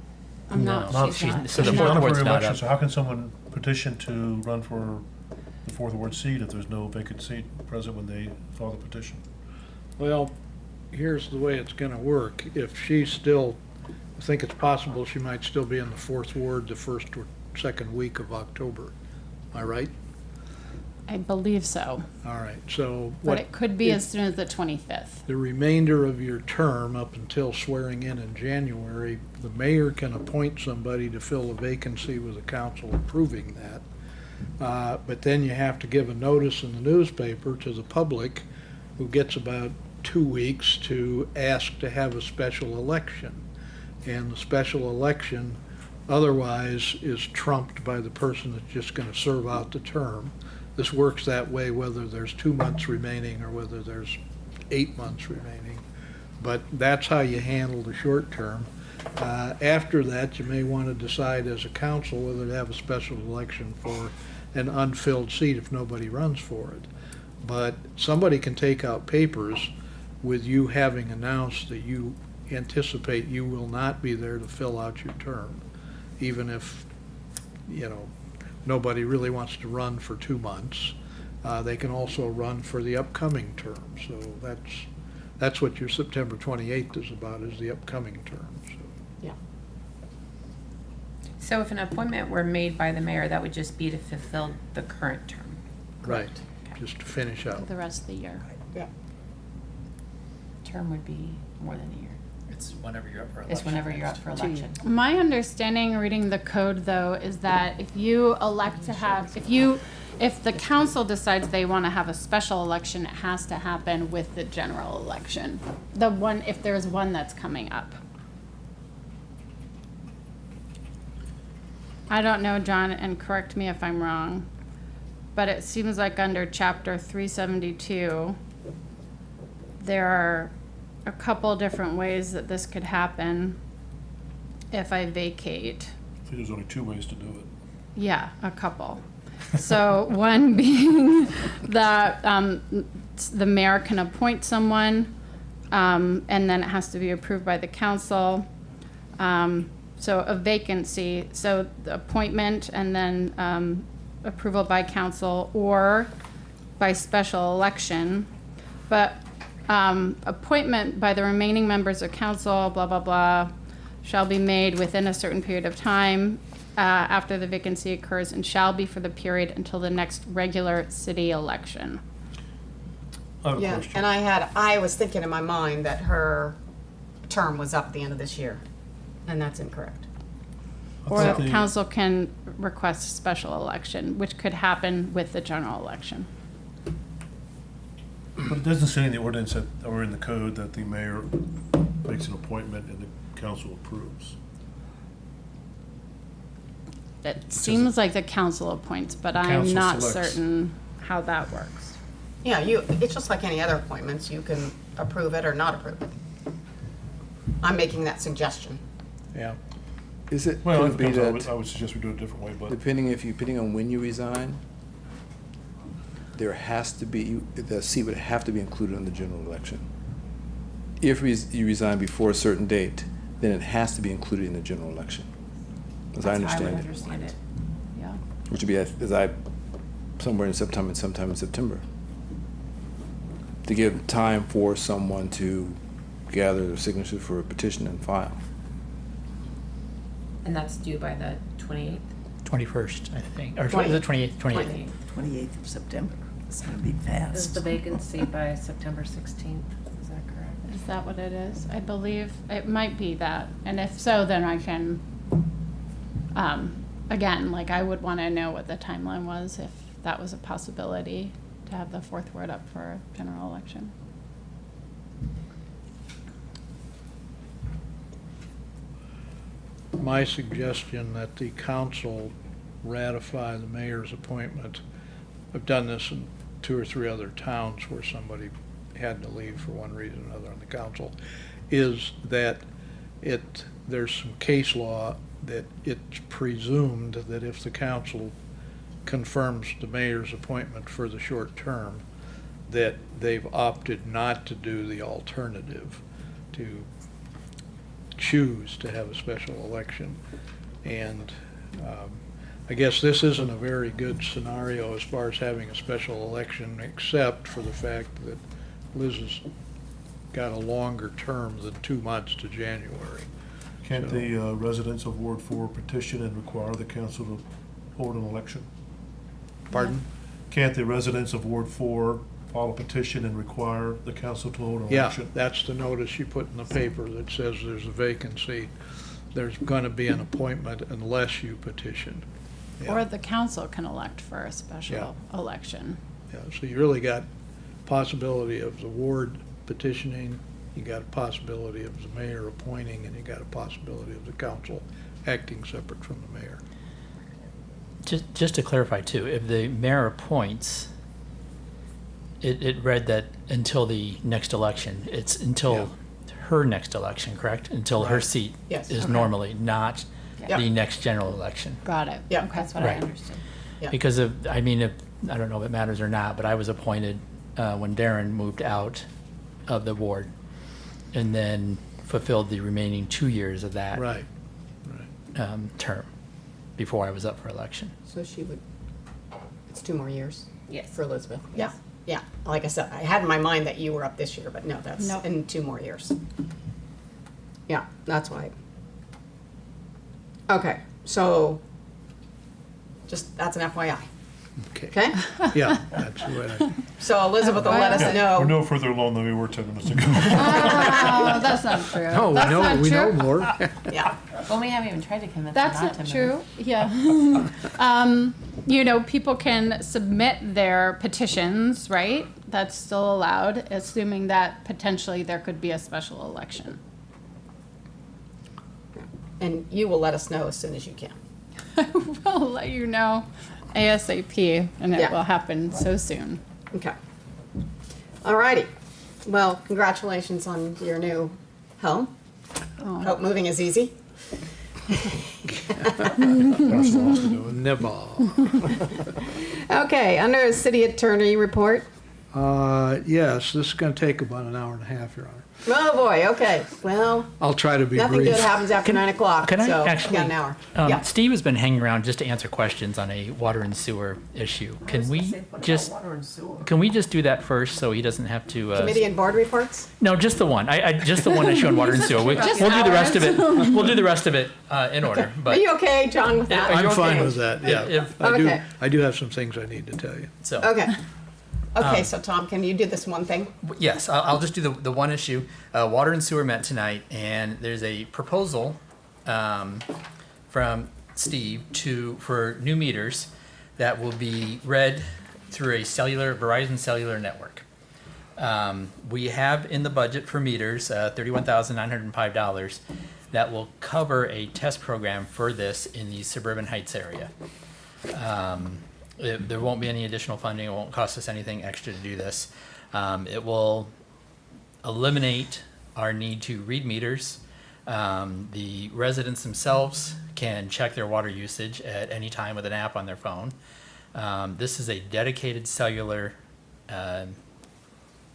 I'm not, Not- she's not. so the She's fourth not up for ward's not re-election, up. so how can someone petition to run for the 4th Ward seat if there's no vacant seat present when they file the petition? Well, here's the way it's gonna work. If she's still, I think it's possible she might still be in the 4th Ward the first or second week of October. Am I right? I believe so, All right, so but what, it could be as soon as the 25th. the remainder of your term up until swearing in January, the mayor can appoint somebody to fill a vacancy with the council approving that. But then you have to give a notice in the newspaper to the public, who gets about 2 weeks to ask to have a special election. And the special election otherwise is trumped by the person that's just gonna serve out the term. This works that way whether there's 2 months remaining or whether there's 8 months remaining. But that's how you handle the short term. After that, you may want to decide as a council whether to have a special election for an unfilled seat if nobody runs for it. But somebody can take out papers with you having announced that you anticipate you will not be there to fill out your term, even if, you know, nobody really wants to run for 2 months. They can also run for the upcoming term. So that's what your September 28th is about, is the upcoming term. So. Yeah. So if an appointment were made by the mayor, that would just be to fulfill the current term? Right, just to finish For out. the rest of the year. Yeah. Term would be more than a year. It's whenever you're up for election. It's whenever you're up for election. My understanding, reading the code though, is that if you elect to have, if the council decides they want to have a special election, it has to happen with the general election. The one, if there's one that's coming up. I don't know, John, and correct me if I'm wrong, but it seems like under chapter 372, there are a couple different ways that this could happen if I vacate. I think there's only 2 ways to do it. Yeah, a couple. So one being that the mayor can appoint someone, and then it has to be approved by the council. So a vacancy, so the appointment and then approval by council or by special election. But appointment by the remaining members of council, blah, blah, blah, shall be made within a certain period of time after the vacancy occurs and shall be for the period until the next regular city election. I have a Yeah, question. and I was thinking in my mind that her term was up at the end of this year, and that's incorrect. I Or thought the the- council can request a special election, which could happen with the general election. But it doesn't say in the ordinance that, or in the code, that the mayor makes an appointment and the council approves. It seems like the council appoints, but The I'm council not selects. certain how that works. Yeah, it's just like any other appointments, you can approve it or not approve it. I'm making that suggestion. Yeah. Is it, Well, could it it be depends. I that, would suggest we do it a different way, but depending on when you resign, there has to be, the seat would have to be included in the general election. If you resign before a certain date, then it has to be included in the general election, as I That's how understand would it. understand it. Yeah. which would be, somewhere in September, sometime in September, to give time for someone to gather their signatures for a petition and file. And that's due by the 28th? 21st, I think, or 20. is it 28th? 28th. 28th of September. It's gonna be Is fast. the vacancy by September 16th? Is that correct? Is that what it is? I believe it might be that. And if so, then I can, again, like I would want to know what the timeline was if that was a possibility to have the fourth word up for a general election. My suggestion that the council ratify the mayor's appointment, I've done this in 2 or 3 other towns where somebody had to leave for one reason or another on the council, is that there's some case law that it's presumed that if the council confirms the mayor's appointment for the short term, that they've opted not to do the alternative, to choose to have a special election. And I guess this isn't a very good scenario as far as having a special election, except for the fact that Liz has got a longer term than 2 months to January. Can't So- the residents of Ward 4 petition and require the council to hold an election? Pardon? Can't the residents of Ward 4 file a petition and require the council to hold an Yeah, election? that's the notice you put in the paper that says there's a vacancy. There's gonna be an appointment unless you petition. Yeah. Or the council can elect for a special election. Yeah, so you really got possibility of the ward petitioning, you got a possibility of the mayor appointing, and you got a possibility of the council acting separate from the mayor. Just to clarify too, if the mayor appoints, it read that until the next election, it's until her next election, correct? Until her Right. seat Yes. is Okay. normally, not Yep. the next general election. Got it. Yeah. Okay. That's what I Right. understood. Yeah. Because of, I mean, I don't know if it matters or not, but I was appointed when Darren moved out of the ward and then fulfilled the remaining 2 years of that Right. term before I was up for election. So she would, it's 2 more years Yes. for Elizabeth. Yeah, yeah. Like I said, I had in my mind that you were up this year, but no, that's Nope. in 2 more years. Yeah, that's why. Okay, so just, that's an FYI, okay? Yeah, that's what I, So Elizabeth will let us We're know. no further along than we were 10 minutes ago. Oh, that's not true. no, That's not we know true. more. Yeah, Well, we haven't even tried to convince them That's not to not move. true. Yeah. You know, people can submit their petitions, right? That's still allowed, assuming that potentially there could be a special election. and you will let us know as soon as you can. We'll let you know ASAP, and it Yeah. will happen so soon. Okay. All righty. Well, congratulations on your new home. Oh. Hope moving is easy. Never. Okay, under city attorney report. Yes, this is gonna take about an hour and a half, Your Honor. Oh, boy, okay. Well, I'll try to be nothing good brief. happes after 9 o'clock, Can I so you actually? got an hour. Yeah. Steve has been hanging around just to answer questions on a water and sewer issue. Can we just do that first so he doesn't have to? Committee and board reports? No, just the one. I just the one issue on water and sewer. We'll do the rest of it. We'll do the rest of it in order. Are But you okay, John, with that? Are you I'm fine okay? with that, yeah. If- Okay. I do have some things I need to tell you. so Okay. Okay, so Tom, can you do this one thing? yes, I'll just do the one issue. Water and sewer met tonight, and there's a proposal from Steve for new meters that will be read through a Verizon cellular network. We have in the budget for meters $31,905 that will cover a test program for this in the suburban Heights area. There won't be any additional funding. It won't cost us anything extra to do this. It will eliminate our need to read meters. The residents themselves can check their water usage at any time with an app on their phone. This is a dedicated cellular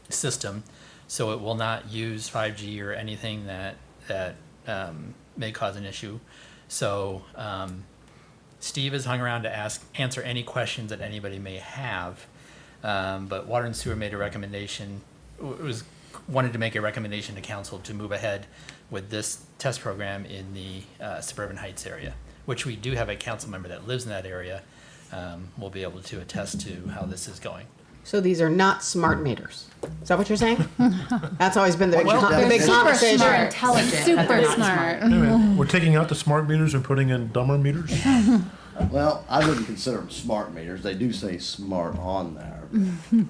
system, so it will not use 5G or anything that may cause an issue. So Steve has hung around to answer any questions that anybody may have. But Water and Sewer made a recommendation, wanted to make a recommendation to council to move ahead with this test program in the Suburban Heights area, which we do have a council member that lives in that area. Will be able to attest to how this is going. So these are not smart meters. Is that what you're saying? That's always been the big, Well, the big super conversation. They're intelligent. but Super they're not smart. Wait a minute, we're taking out the smart meters and putting in dumber meters? Well, I wouldn't consider them smart meters. They do say smart on there.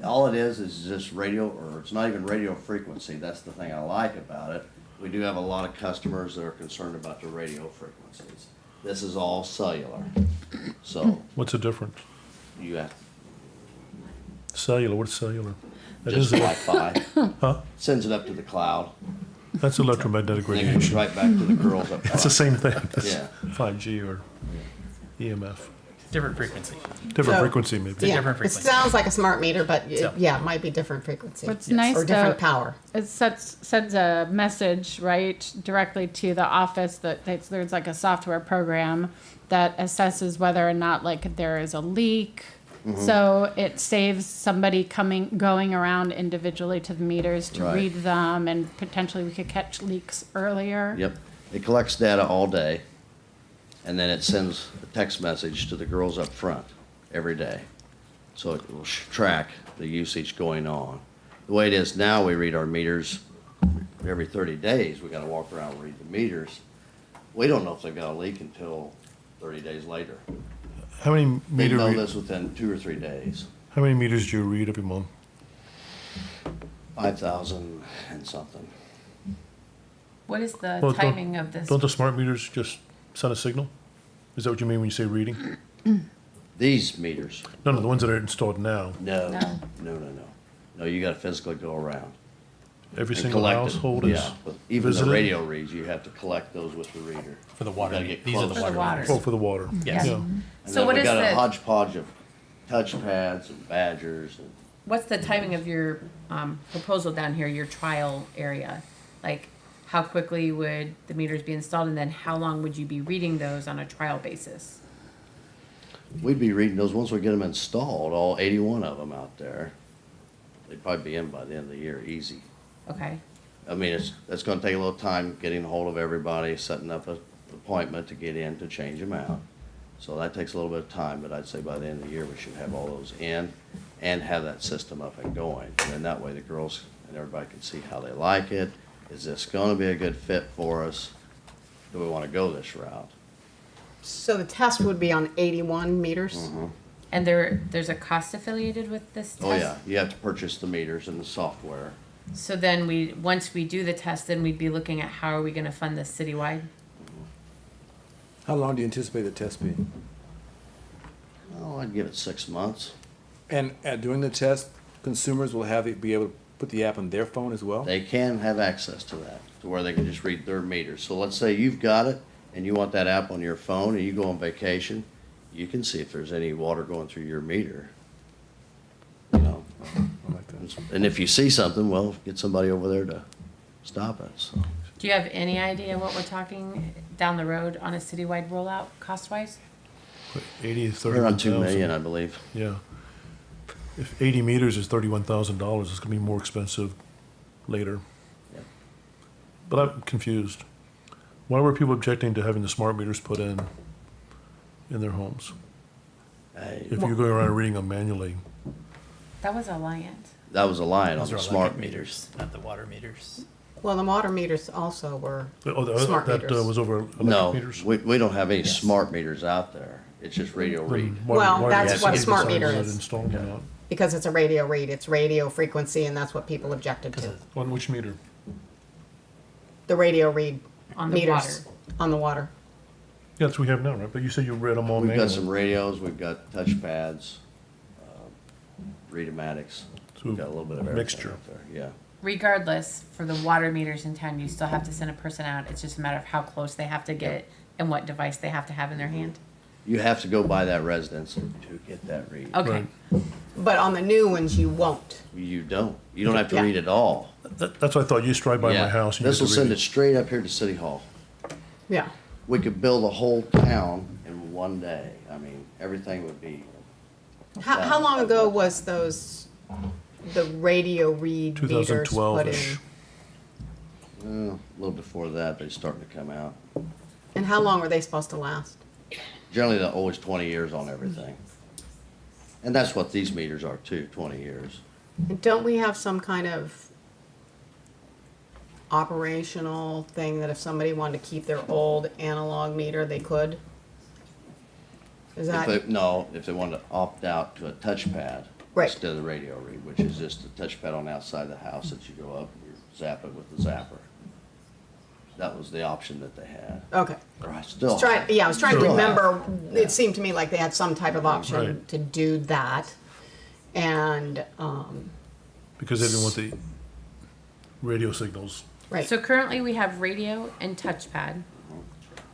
All it is just radio, or it's not even radio frequency. That's the thing I like about it. We do have a lot of customers that are concerned about the radio frequencies. This is all cellular. So What's the difference? you have Cellular, what's cellular? That just is Wi-Fi. Huh? Sends it up to the cloud. That's electromagnetic And then it goes radiation. right back to the girls up It's the top. same thing. That's Yeah. 5G or EMF. Different frequency. Different So- frequency maybe. Yeah, different it frequency. sounds like a smart meter, but So- yeah, it might be different frequency. What's Yes. nice Or different though, power. it sends a message right directly to the office that there's like a software program that assesses whether or not like there is a leak. So it saves somebody going around individually to the meters to Right. read them, and potentially we could catch leaks earlier. Yep. It collects data all day, and then it sends a text message to the girls up front every day. So it will track the usage going on. The way it is now, we read our meters every 30 days. We gotta walk around and read the meters. We don't know if they've got a leak until 30 days later. How many They know meter, this within 2 or 3 days. how many meters do you read every month? 5,000 and something. What is the Well, timing of this? Don't the smart meters just send a signal? Is that what you mean when you say reading? These meters, No, the ones that are installed now. no, No. no, no, no. No, you gotta physically go around. Every And single collect it. household is Yeah, but even the visited? radio reads, you have to collect those with the reader. For the water, You gotta get these are the close. water water. meters. Oh, for the water. Yes. Yeah. And So then what we is got a the- hodgepodge of touch pads and badgers and What's the timing of your proposal down here, your trial area? Like, how quickly would the meters be installed, and then how long would you be reading those on a trial basis? we'd be reading those once we get them installed, all 81 of them out there. They'd probably be in by the end of the year, easy. Okay, I mean, it's gonna take a little time getting a hold of everybody, setting up an appointment to get in to change them out. So that takes a little bit of time, but I'd say by the end of the year, we should have all those in and have that system up and going. And then that way the girls and everybody can see how they like it. Is this gonna be a good fit for us? Do we wanna go this route? So the test would be on 81 meters? and there's a cost affiliated with this test? Oh, yeah, you have to purchase the meters and the software. So then once we do the test, then we'd be looking at how are we gonna fund this citywide? How long do you anticipate the test being? Oh, I'd give it 6 months. And during the test, consumers will be able to put the app on their phone as well? They can have access to that, to where they can just read their meters. So let's say you've got it and you want that app on your phone and you go on vacation, you can see if there's any water going through your meter. You know, I like that. and if you see something, well, get somebody over there to stop it, so. Do you have any idea what we're talking down the road on a citywide rollout, cost-wise? 80 to They're around 2 31,000. million, I believe. Yeah. If 80 meters is $31,000, it's gonna be more expensive later. Yep. But I'm confused. Why were people objecting to having the smart meters put in their homes? If you're going around reading them manually. That was Alliant. That was Alliant on Those the are smart electric meters. not the water meters. Well, the water meters also were Oh, smart that meters. was over electric No, meters? we don't have any Yes. smart meters out there. It's just radio read. Then why- Well, why that's did what a you smart decide meter whether to is. install them or not? Because it's a radio read, it's radio frequency, and that's what people objected to. On which meter? The radio read On the meters on the water. Yeah, that's what we have now, right? But you said you read them all We've manually. got some radios, we've got touch pads, read-o-matics. So We've got a little bit of everything mixture. out there, yeah. Regardless, for the water meters in town, you still have to send a person out. It's just a matter of how close they have to get and what device they have to have in their hand. You have to go by that residence to get that read. Okay. Right. But on the new ones, you won't. You don't. You don't have to Yeah. read it all. That's what I thought. You just drive by Yeah. my house and you This will get to send read it straight up here to City Hall. Yeah. We could build a whole town in in one day. I mean, everything would be. How long ago was the radio read meters put in? 2012-ish. A little before that, they're starting to come out. And how long were they supposed to last? Generally, they're always 20 years on everything. And that's what these meters are too, 20 years. And don't we have some kind of operational thing that if somebody wanted to keep their old analog meter, they could? Is that? If they wanted to opt out to a touchpad Right. instead of the radio read, which is just a touchpad on the outside of the house that you go up and you zap it with the zapper. That was the option that they had. Okay. Or I I still. was trying to Still remember, have. it seemed to me like they had some type of option Right. to do that. And, Because they didn't want the radio signals. right, So currently we have radio and touchpad,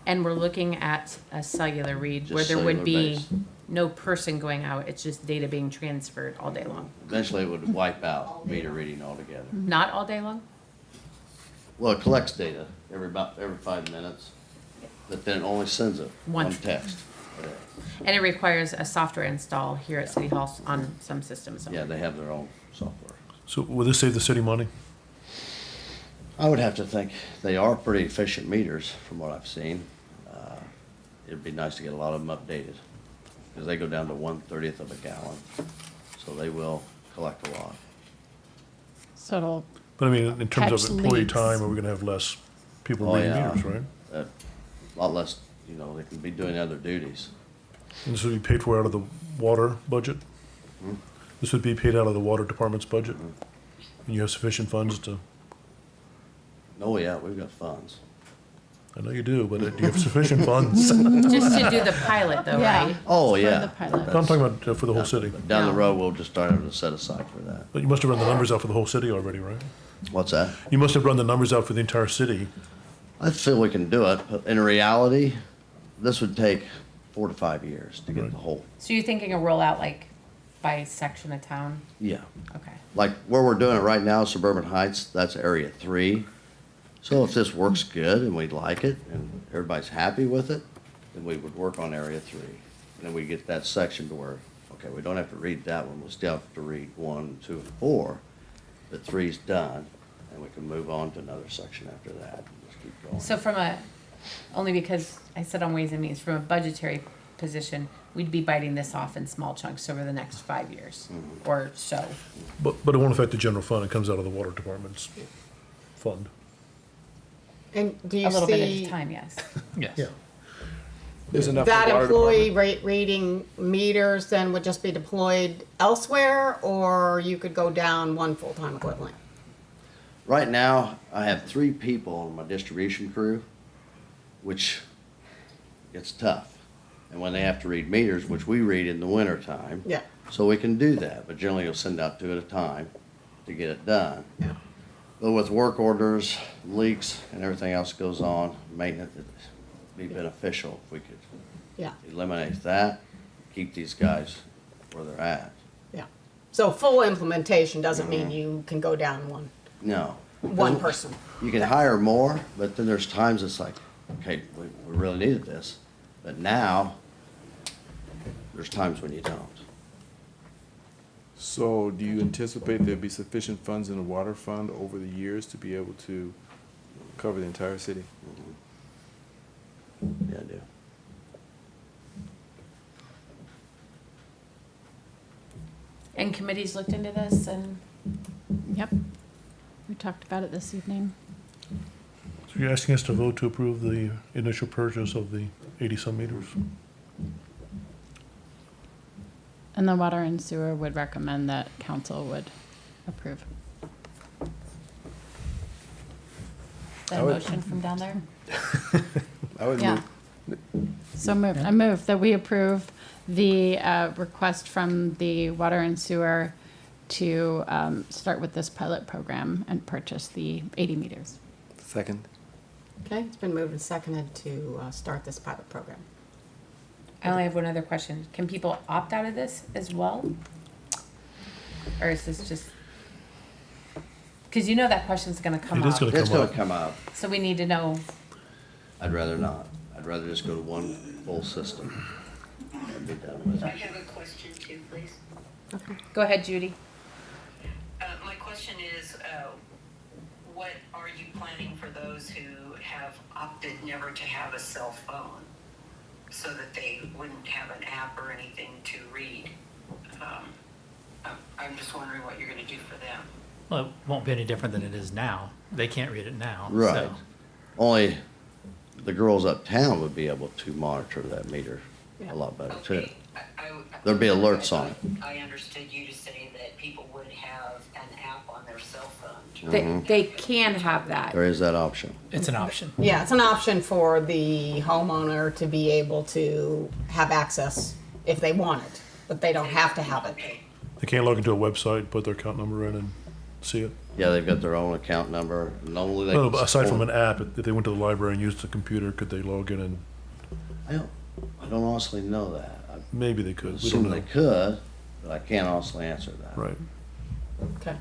and we're looking at a cellular read Just where there would be cellular-based. no person going out, it's just data being transferred all day long. Eventually, it would wipe out meter reading altogether. Not all day long? Well, it collects data every 5 minutes, but then it only sends it one Once. text. And it requires a software install here at City Hall on some systems. Yeah, they have their own software. So will this save the city money? I would have to think they are pretty efficient meters from what I've seen. It'd be nice to get a lot of them updated because they go down to 1/30th of a gallon. So they will collect a lot. So it'll, But I mean, in terms Catch of employee leaks. time, are we gonna have less people Oh, reading yeah. meters, right? A lot less, they can be doing other duties. And this would be paid for out of the water budget? Hmm? This would be paid out of the water department's budget? And you have sufficient funds to, Oh, yeah, we've got funds. I know you do, but do you have sufficient funds? Just to do the pilot though, yeah. right? Oh, For yeah. the pilot. I'm talking about for the whole city. Down the No. road, we'll just start having to set aside for that. But you must have run the numbers out for the whole city already, right? What's that? You must have run the numbers out for the entire city. I feel we can do it, but in reality, this would take 4 to 5 years to get Right. the whole, So you're thinking a rollout like by section of town? yeah. Okay. Like where we're doing it right now, Suburban Heights, that's Area 3. So if this works good and we like it and everybody's happy with it, then we would work on Area 3. And then we get that section to where, okay, we don't have to read that one, we still have to read 1, 2, and 4, but 3's done, and we can move on to another section after that, and just keep going. So only because I said on Ways and Means, from a budgetary position, we'd be biting this off in small chunks over the next 5 years or so. But it won't affect the general fund. It comes out of the water department's fund. and do A you little bit at a see time, yes. Yes. Yeah. There's enough. that employee reading meters then would just be deployed elsewhere, or you could go down one full-time equivalent? Right now, I have 3 people on my distribution crew, which gets tough. And when they have to read meters, which we read in the wintertime. Yeah. So we can do that, but generally you'll send out 2 at a time to get it done. Yeah. But with work orders, leaks, and everything else goes on, maintenance, it'd be beneficial if we could Yeah, eliminate that, keep these guys where they're at. yeah. So full implementation doesn't mean you can go down No. one person. You can hire more, but then there's times it's like, okay, we really needed this. But now, there's times when you don't. So do you anticipate there'll be sufficient funds in the water fund over the years to be able to cover the entire city? Yeah, I do. And committees looked into this and Yep. We talked about it this evening. So you're asking us to vote to approve the initial purchase of the 80-some meters? And the water and sewer would recommend that council would approve. that motion from down there? I would Yeah. So moved. I move that we approve the request from the water and sewer to start with this pilot program and purchase the 80 meters. Second. Okay, it's been moved and seconded to start this pilot program. I only have one other question. Can people opt out of this as well? Or is this just, because you know that question's gonna come It is up. gonna It's come gonna up. come up. So we need to know, I'd rather not. I'd rather just go to one full system and be done with I it. have a question too, please. Go ahead, Judy. My question is, what are you planning for those who have opted never to have a cell phone so that they wouldn't have an app or anything to read? I'm just wondering what you're going to do for them. Well, it won't be any different than it is now. They can't read it now. Right. So. Only the girls uptown would be able to monitor that meter a lot better too. Okay. There'd be alerts on it. I understood you to say that people would have an app on their cell phone. They can have that. There is that option. It's an option. Yeah, it's an option for the homeowner to be able to have access if they want it, but they don't have to have it. They can't log into a website, put their account number in and see it. Yeah, they've got their own account number. Normally they No, can but aside from support- an app, if they went to the library and used the computer, could they log in and, I don't honestly know that. I maybe they could, we don't assume know. they could, but I can't honestly answer that. Right. Okay.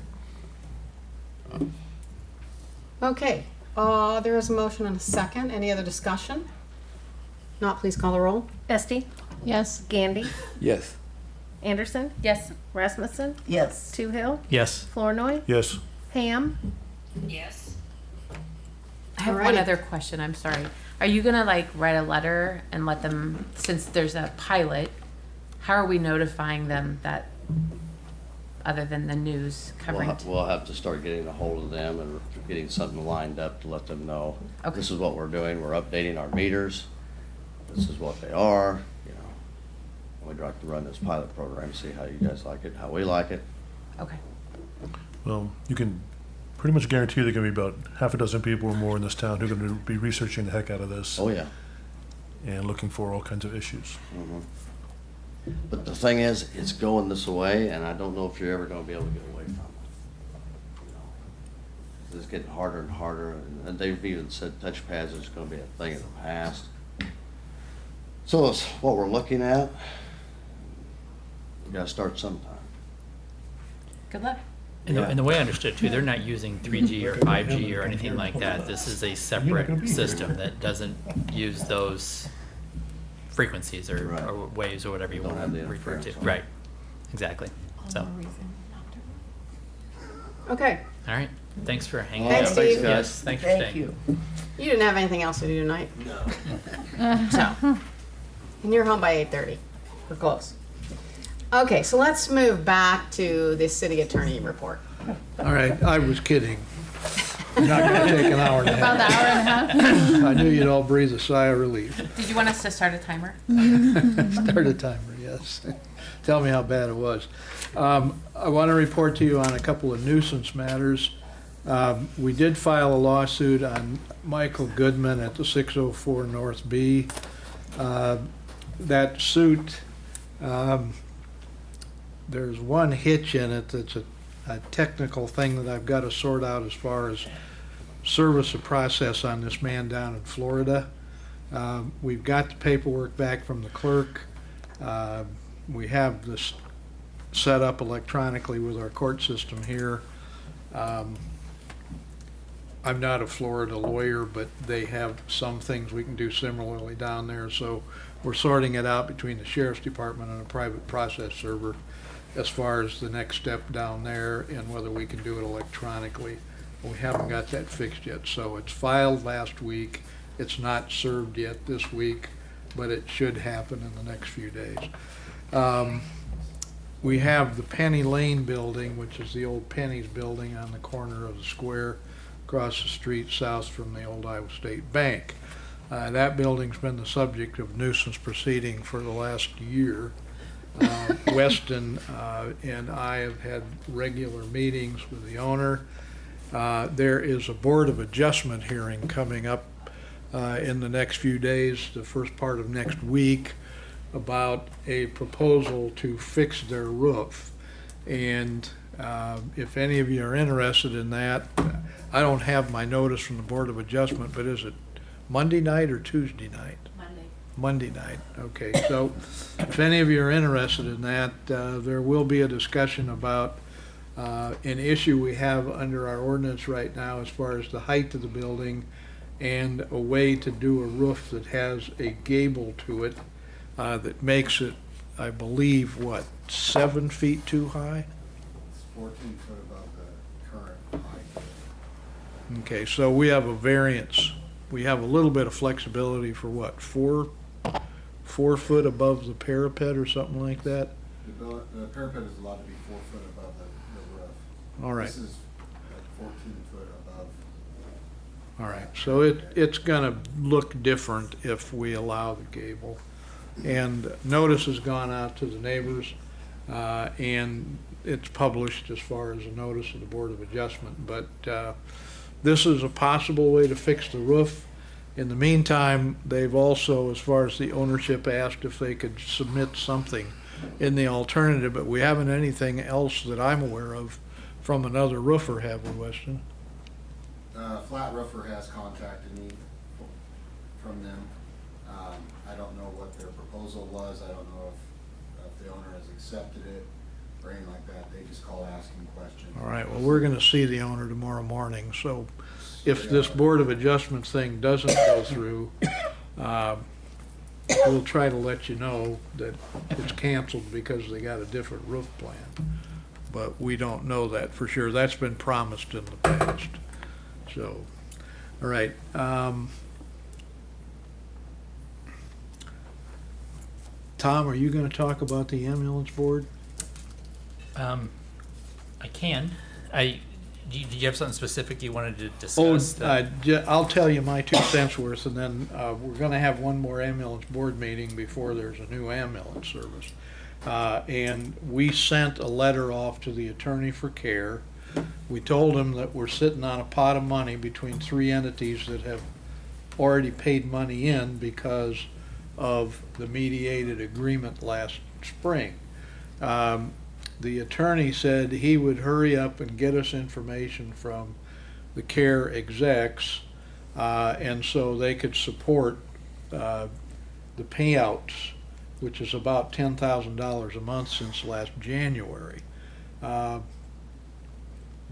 Okay, there is a motion and a second. Any other discussion? Not, please call the roll. Esty, Yes. Gandy, Yes. Anderson, Yes. Rasmussen, Yes. Toohill, Yes. Flournoy, Yes. Ham. Yes. I have Alrighty. one other question. I'm sorry. Are you gonna like write a letter and let them, since there's a pilot, how are we notifying them that, other than the news covering? We'll have to start getting a hold of them and getting something lined up to let them know. Okay. This is what we're doing. We're updating our meters. This is what they are, you know. And we'd like to run this pilot program, see how you guys like it, how we like it. Okay. Well, you can pretty much guarantee there are going to be about half a dozen people or more in this town who are going to be researching the heck out of this. Oh, yeah. And looking for all kinds of issues. Mhm. But the thing is, it's going this way, and I don't know if you're ever gonna be able to get away from it. You know, it's getting harder and harder, and they've even said touchpads is gonna be a thing of the past. So it's what we're looking at. We gotta start sometime. Good luck. And the way I understood too, they're not using 3G or 5G or anything like that. This is a separate system that doesn't use those frequencies or waves or whatever you Don't want have to the refer to. interference. Right, exactly. So, Okay, all right, thanks for hanging Thanks, out. Steve. Yes, thanks for Thank staying. you. you didn't have anything else to do tonight? No. So, and you're home by 8:30. We're close. Okay, so let's move back to the city attorney report. All right, I was kidding. Not gonna take an hour and a About half. the hour and a half. I knew you'd all breathe a sigh of relief. Did you want us to start a timer? Start a timer, yes. Tell me how bad it was. I want to report to you on a couple of nuisance matters. We did file a lawsuit on Michael Goodman at the 604 North B. That suit, there's one hitch in it that's a technical thing that I've got to sort out as far as service of process on this man down in Florida. We've got the paperwork back from the clerk. We have this set up electronically with our court system here. I'm not a Florida lawyer, but they have some things we can do similarly down there, so we're sorting it out between the sheriff's department and a private process server as far as the next step down there and whether we can do it electronically. We haven't got that fixed yet, so it's filed last week. It's not served yet this week, but it should happen in the next few days. We have the Penny Lane building, which is the old Penny's building on the corner of the square across the street south from the old Iowa State Bank. That building's been the subject of nuisance proceeding for the last year. Weston and I have had regular meetings with the owner. There is a Board of Adjustment hearing coming up in the next few days, the first part of next week, about a proposal to fix their roof. And if any of you are interested in that, I don't have my notice from the Board of Adjustment, but is it Monday night or Tuesday night? Monday night, okay. So if any of you are interested in that, there will be a discussion about an issue we have under our ordinance right now as far as the height of the building and a way to do a roof that has a gable to it that makes it, I believe, what, 7 feet too high? It's 14 foot above the current height. Okay, so we have a variance. We have a little bit of flexibility for what, 4 foot above the parapet or something like that? The parapet is allowed to be 4 foot above the roof. All right. This is like 14 foot above. All right, so it's gonna look different if we allow the gable. And notice has gone out to the neighbors, and it's published as far as a notice of the Board of Adjustment. But this is a possible way to fix the roof. In the meantime, they've also, as far as the ownership, asked if they could submit something in the alternative, but we haven't anything else that I'm aware of from another roofer, have we, Weston? Flat Roofer has contacted me from them. I don't know what their proposal was. I don't know if the owner has accepted it or anything like that. They just call asking questions. All right, well, we're gonna see the owner tomorrow morning, so if this Board of Adjustment thing doesn't go through, we'll try to let you know that it's canceled because they got a different roof plan. But we don't know that for sure. That's been promised in the past. So, all right. Tom, are you gonna talk about the ambulance board? I can. Did you have something specific you wanted to Oh, discuss? I'll tell you my 2 cents worth, and then we're gonna have one more ambulance board meeting before there's a new ambulance service. And we sent a letter off to the attorney for care. We told him that we're sitting on a pot of money between 3 entities that have already paid money in because of the mediated agreement last spring. The attorney said he would hurry up and get us information from the care execs, and so they could support the payouts, which is about $10,000 a month since last January.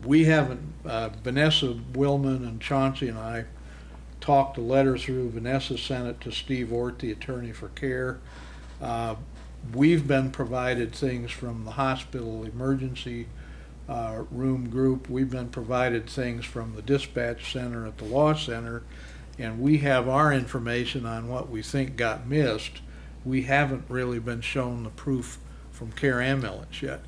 We haven't, Vanessa Willman and Chauncey and I talked a letter through. Vanessa sent it to Steve Ort, the attorney for care. We've been provided things from the hospital emergency room group. We've been provided things from the dispatch center at the law center, and we have our information on what we think got missed. We haven't really been shown the proof from Care Ambulance yet.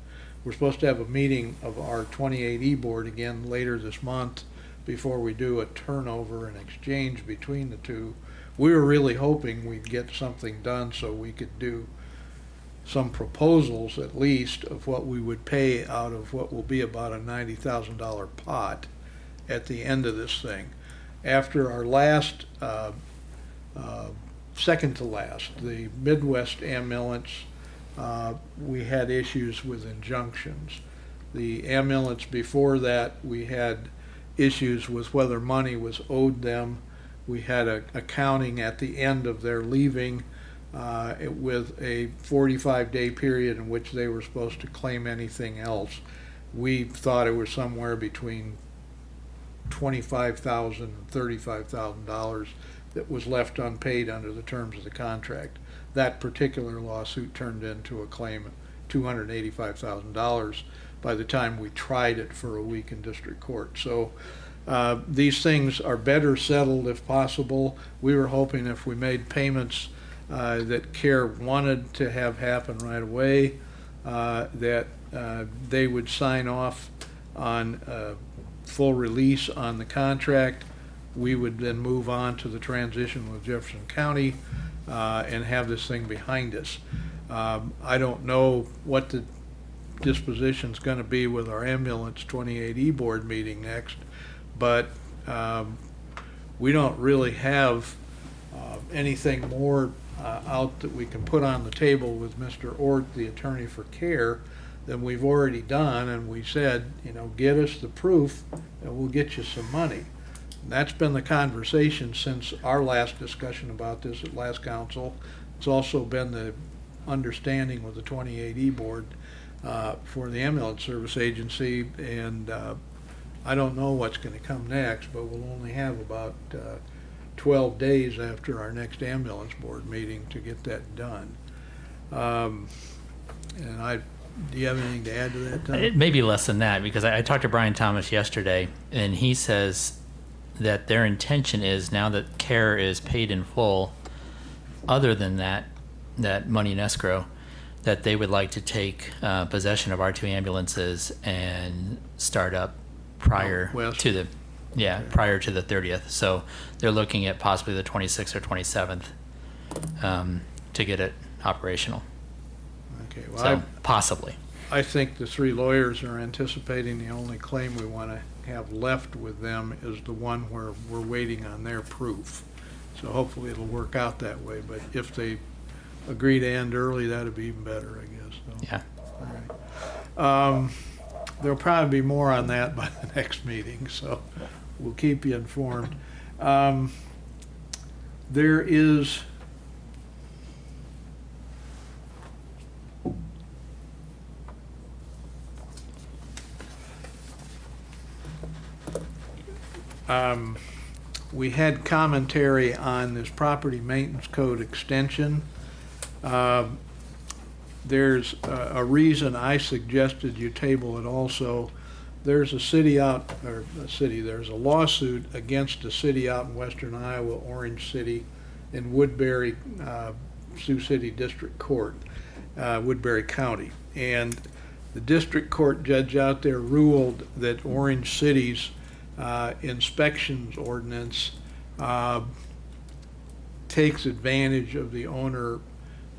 We're supposed to have a meeting of our 28E board again later this month before we do a turnover and exchange between the two. We were really hoping we'd get something done so we could do some proposals at least of what we would pay out of what will be about a $90,000 pot at the end of this thing. After our last, second to last, the Midwest ambulance, we had issues with injunctions. The ambulance before that, we had issues with whether money was owed them. We had a accounting at the end of their leaving with a 45-day period in which they were supposed to claim anything else. We thought it was somewhere between $25,000 and $35,000 that was left unpaid under the terms of the contract. That particular lawsuit turned into a claim of $285,000 by the time we tried it for a week in district court. So these things are better settled if possible. We were hoping if we made payments that CARE wanted to have happen right away, that they would sign off on full release on the contract. We would then move on to the transition with Jefferson County and have this thing behind us. I don't know what the disposition's going to be with our ambulance 28E board meeting next, but we don't really have anything more out that we can put on the table with Mr. Ort, the attorney for care, than we've already done. And we said, you know, get us the proof and we'll get you some money. And that's been the conversation since our last discussion about this at last council. It's also been the understanding with the 28E board for the ambulance service agency, and I don't know what's going to come next, but we'll only have about 12 days after our next ambulance board meeting to get that done. Do you have anything to add to that, Tom? It may be less than that, because I talked to Brian Thomas yesterday, and he says that their intention is, now that care is paid in full, other than that money in escrow, that they would like to take possession of our 2 ambulances and start up prior to the prior to the 30th. So they're looking at possibly the 26th or 27th to get it operational. Okay, well, So possibly. I think the 3 lawyers are anticipating the only claim we want to have left with them is the one where we're waiting on their proof. So hopefully it'll work out that way, but if they agree to end early, that'd be even better, I guess. So. Yeah. All right. There'll probably be more on that by the next meeting, so we'll keep you informed. There is we had commentary on this property maintenance code extension. There's a reason I suggested you table it also. There's a there's a lawsuit against a city out in western Iowa, Orange City, in Woodbury, Sioux City District Court, Woodbury County. And the district court judge out there ruled that Orange City's inspections ordinance takes advantage of the owner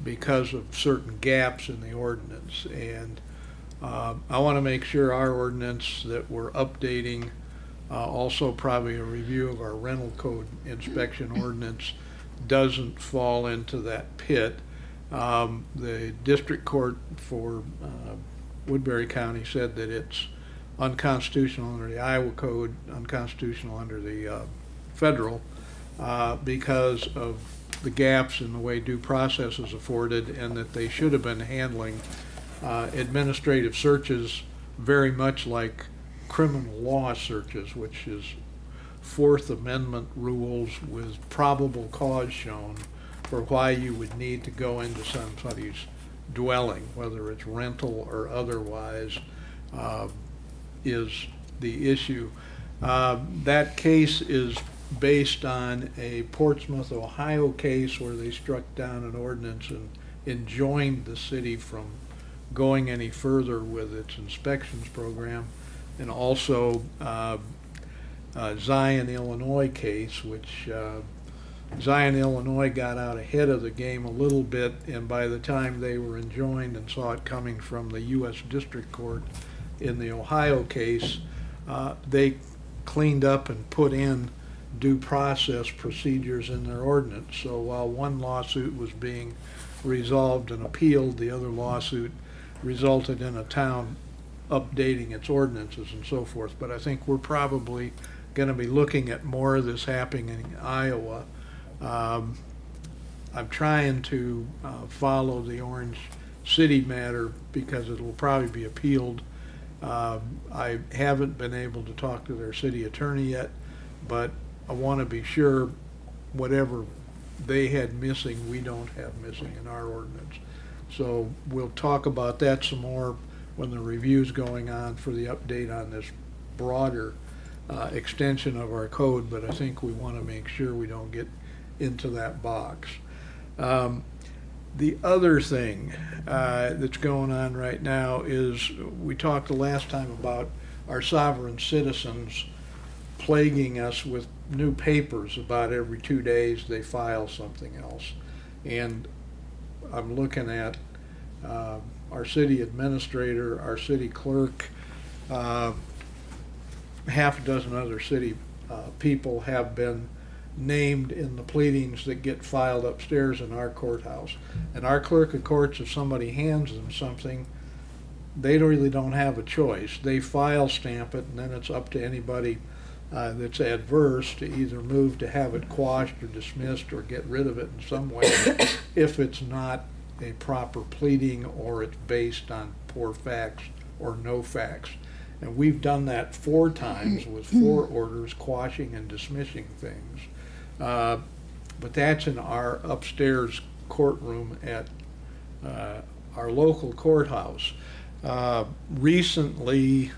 because of certain gaps in the ordinance. And I want to make sure our ordinance that we're updating, also probably a review of our rental code inspection ordinance, doesn't fall into that pit. The district court for Woodbury County said that it's unconstitutional under the Iowa code, unconstitutional under the federal, because of the gaps in the way due process is afforded, and that they should have been handling administrative searches very much like criminal law searches, which is Fourth Amendment rules with probable cause shown for why you would need to go into somebody's dwelling, whether it's rental or otherwise, is the issue. That case is based on a Portsmouth, Ohio case where they struck down an ordinance and enjoined the city from going any further with its inspections program, and also Zion, Illinois case, which Zion, Illinois got out ahead of the game a little bit, and by the time they were enjoined and saw it coming from the U.S. District Court in the Ohio case, they cleaned up and put in due process procedures in their ordinance. So while one lawsuit was being resolved and appealed, the other lawsuit resulted in a town updating its ordinances and so forth. But I think we're probably going to be looking at more of this happening in Iowa. I'm trying to follow the Orange City matter because it will probably be appealed. I haven't been able to talk to their city attorney yet, but I want to be sure whatever they had missing, we don't have missing in our ordinance. So we'll talk about that some more when the review's going on for the update on this broader extension of our code, but I think we want to make sure we don't get into that box. The other thing that's going on right now is we talked the last time about our sovereign citizens plaguing us with new papers. About every 2 days they file something else. And I'm looking at our city administrator, our city clerk, half a dozen other city people have been named in the pleadings that get filed upstairs in our courthouse. And our clerk of courts, if somebody hands them something, they really don't have a choice. They file stamp it, and then it's up to anybody that's adverse to either move to have it quashed or dismissed or get rid of it in some way if it's not a proper pleading or it's based on poor facts or no facts. And we've done that 4 times with 4 orders quashing and dismissing things. But that's in our upstairs courtroom at our local courthouse. Recently,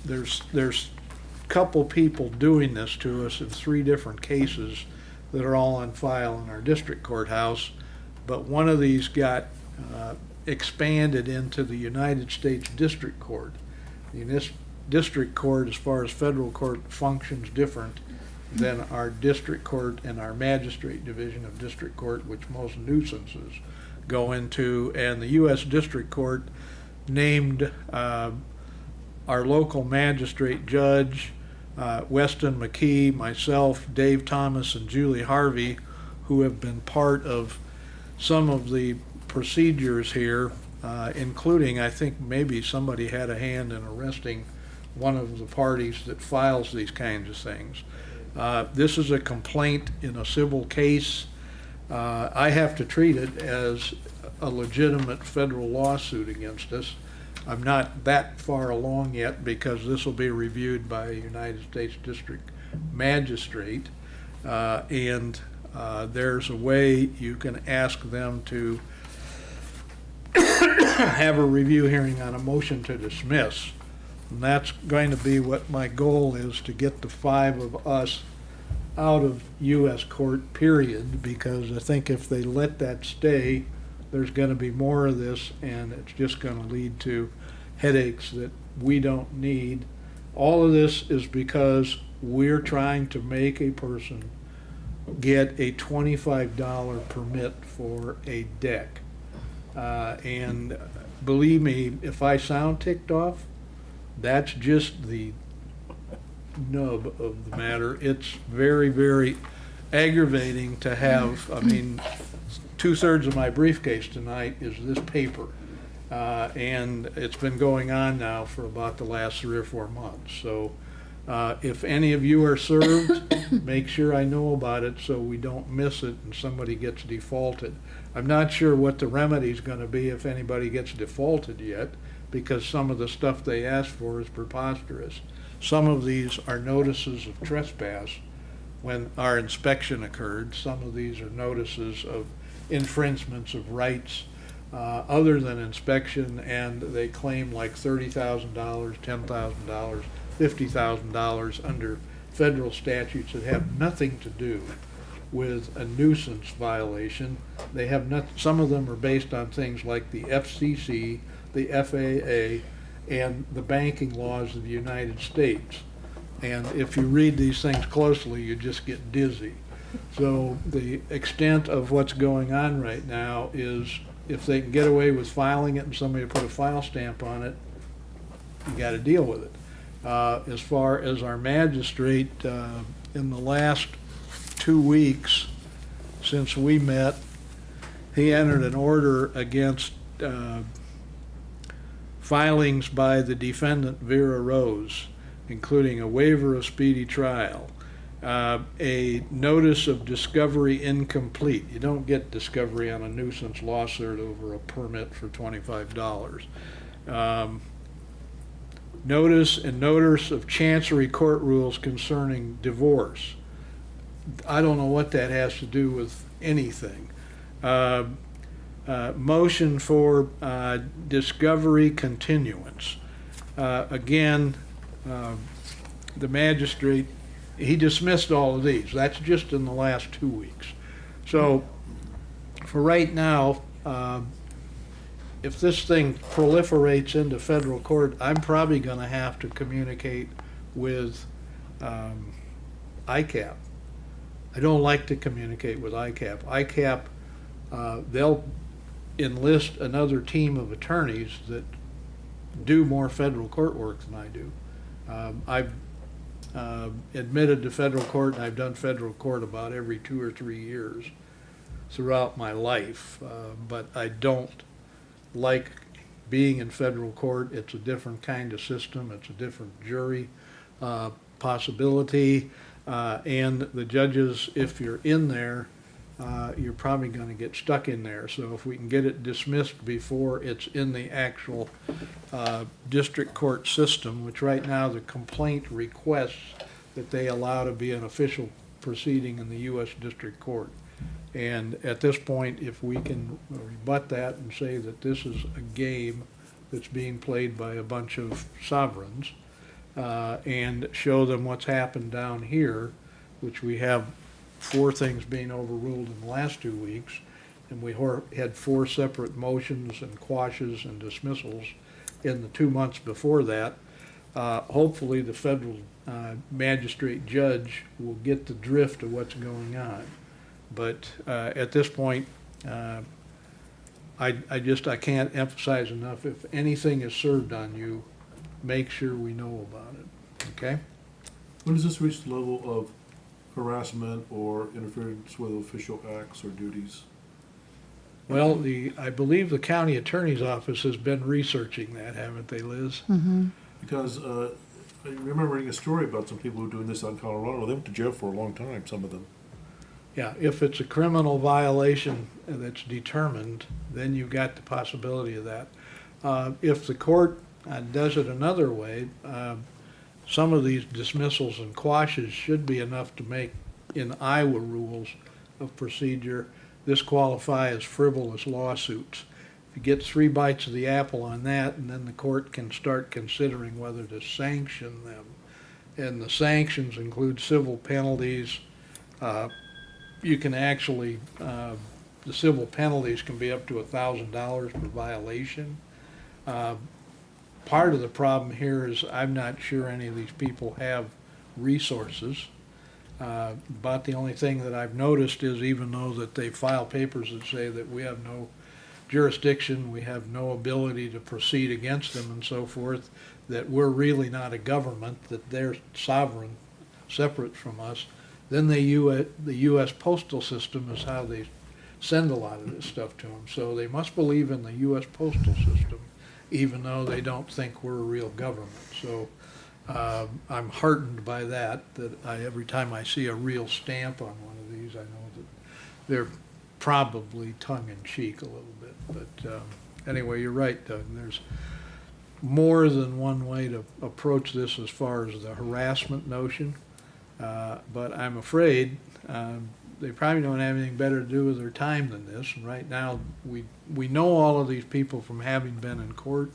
there's a couple people doing this to us in 3 different cases that are all on file in our district courthouse, but one of these got expanded into the United States District Court. In this district court, as far as federal court, functions different than our district court and our magistrate division of district court, which most nuisances go into. And the U.S. District Court named our local magistrate judge, Weston McKee, myself, Dave Thomas, and Julie Harvey, who have been part of some of the procedures here, including, I think maybe somebody had a hand in arresting one of the parties that files these kinds of things. This is a complaint in a civil case. I have to treat it as a legitimate federal lawsuit against us. I'm not that far along yet because this will be reviewed by a United States District Magistrate, and there's a way you can ask them to have a review hearing on a motion to dismiss. And that's going to be what my goal is, to get the 5 of us out of U.S. court, period, because I think if they let that stay, there's going to be more of this, and it's just going to lead to headaches that we don't need. All of this is because we're trying to make a person get a $25 permit for a deck. And believe me, if I sound ticked off, that's just the nub of the matter. It's very, very aggravating to have, I mean, 2/3 of my briefcase tonight is this paper. And it's been going on now for about the last 3 or 4 months. So if any of you are served, make sure I know about it so we don't miss it and somebody gets defaulted. I'm not sure what the remedy is going to be if anybody gets defaulted yet, because some of the stuff they ask for is preposterous. Some of these are notices of trespass when our inspection occurred. Some of these are notices of infringements of rights other than inspection, and they claim like $30,000, $10,000, $50,000 under federal statutes that have nothing to do with a nuisance violation. They have not, some of them are based on things like the FCC, the FAA, and the banking laws of the United States. And if you read these things closely, you just get dizzy. So the extent of what's going on right now is, if they can get away with filing it and somebody put a file stamp on it, you got to deal with it. As far as our magistrate, in the last 2 weeks since we met, he entered an order against filings by the defendant Vera Rose, including a waiver of speedy trial, a notice of discovery incomplete. You don't get discovery on a nuisance lawsuit over a permit for $25. Notice of chancery court rules concerning divorce. I don't know what that has to do with anything. Motion for discovery continuance. Again, the magistrate, he dismissed all of these. That's just in the last 2 weeks. So for right now, if this thing proliferates into federal court, I'm probably going to have to communicate with ICAP. I don't like to communicate with ICAP. ICAP, they'll enlist another team of attorneys that do more federal court work than I do. I've admitted to federal court, and I've done federal court about every 2 or 3 years throughout my life, but I don't like being in federal court. It's a different kind of system. It's a different jury possibility, and the judges, if you're in there, you're probably going to get stuck in there. So if we can get it dismissed before it's in the actual district court system, which right now the complaint requests that they allow to be an official proceeding in the U.S. District Court. And at this point, if we can rebut that and say that this is a game that's being played by a bunch of sovereigns, and show them what's happened down here, which we have 4 things being overruled in the last 2 weeks, and we had 4 separate motions and quashes and dismissals in the 2 months before that. Hopefully the federal magistrate judge will get the drift of what's going on. But at this point, I can't emphasize enough, if anything is served on you, make sure we know about it, okay? When does this reach the level of harassment or interference with official acts or duties? Well, I believe the county attorney's office has been researching that, haven't they, Liz? Mm-hmm. Because I remember reading a story about some people who were doing this out in Colorado. They went to jail for a long time, some of them. Yeah, if it's a criminal violation that's determined, then you've got the possibility of that. If the court does it another way, some of these dismissals and quashes should be enough to make, in Iowa rules of procedure, this qualify as frivolous lawsuits. If you get 3 bites of the apple on that, and then the court can start considering whether to sanction them. And the sanctions include civil penalties. You can actually, the civil penalties can be up to $1,000 per violation. Part of the problem here is I'm not sure any of these people have resources. But the only thing that I've noticed is, even though that they file papers that say that we have no jurisdiction, we have no ability to proceed against them and so forth, that we're really not a government, that they're sovereign, separate from us, then the U.S. postal system is how they send a lot of this stuff to them. So they must believe in the U.S. postal system, even though they don't think we're a real government. So I'm heartened by that every time I see a real stamp on one of these, I know that they're probably tongue-in-cheek a little bit. But anyway, you're right, Doug. There's more than one way to approach this as far as the harassment notion. But I'm afraid they probably don't have anything better to do with their time than this. And right now, we know all of these people from having been in court.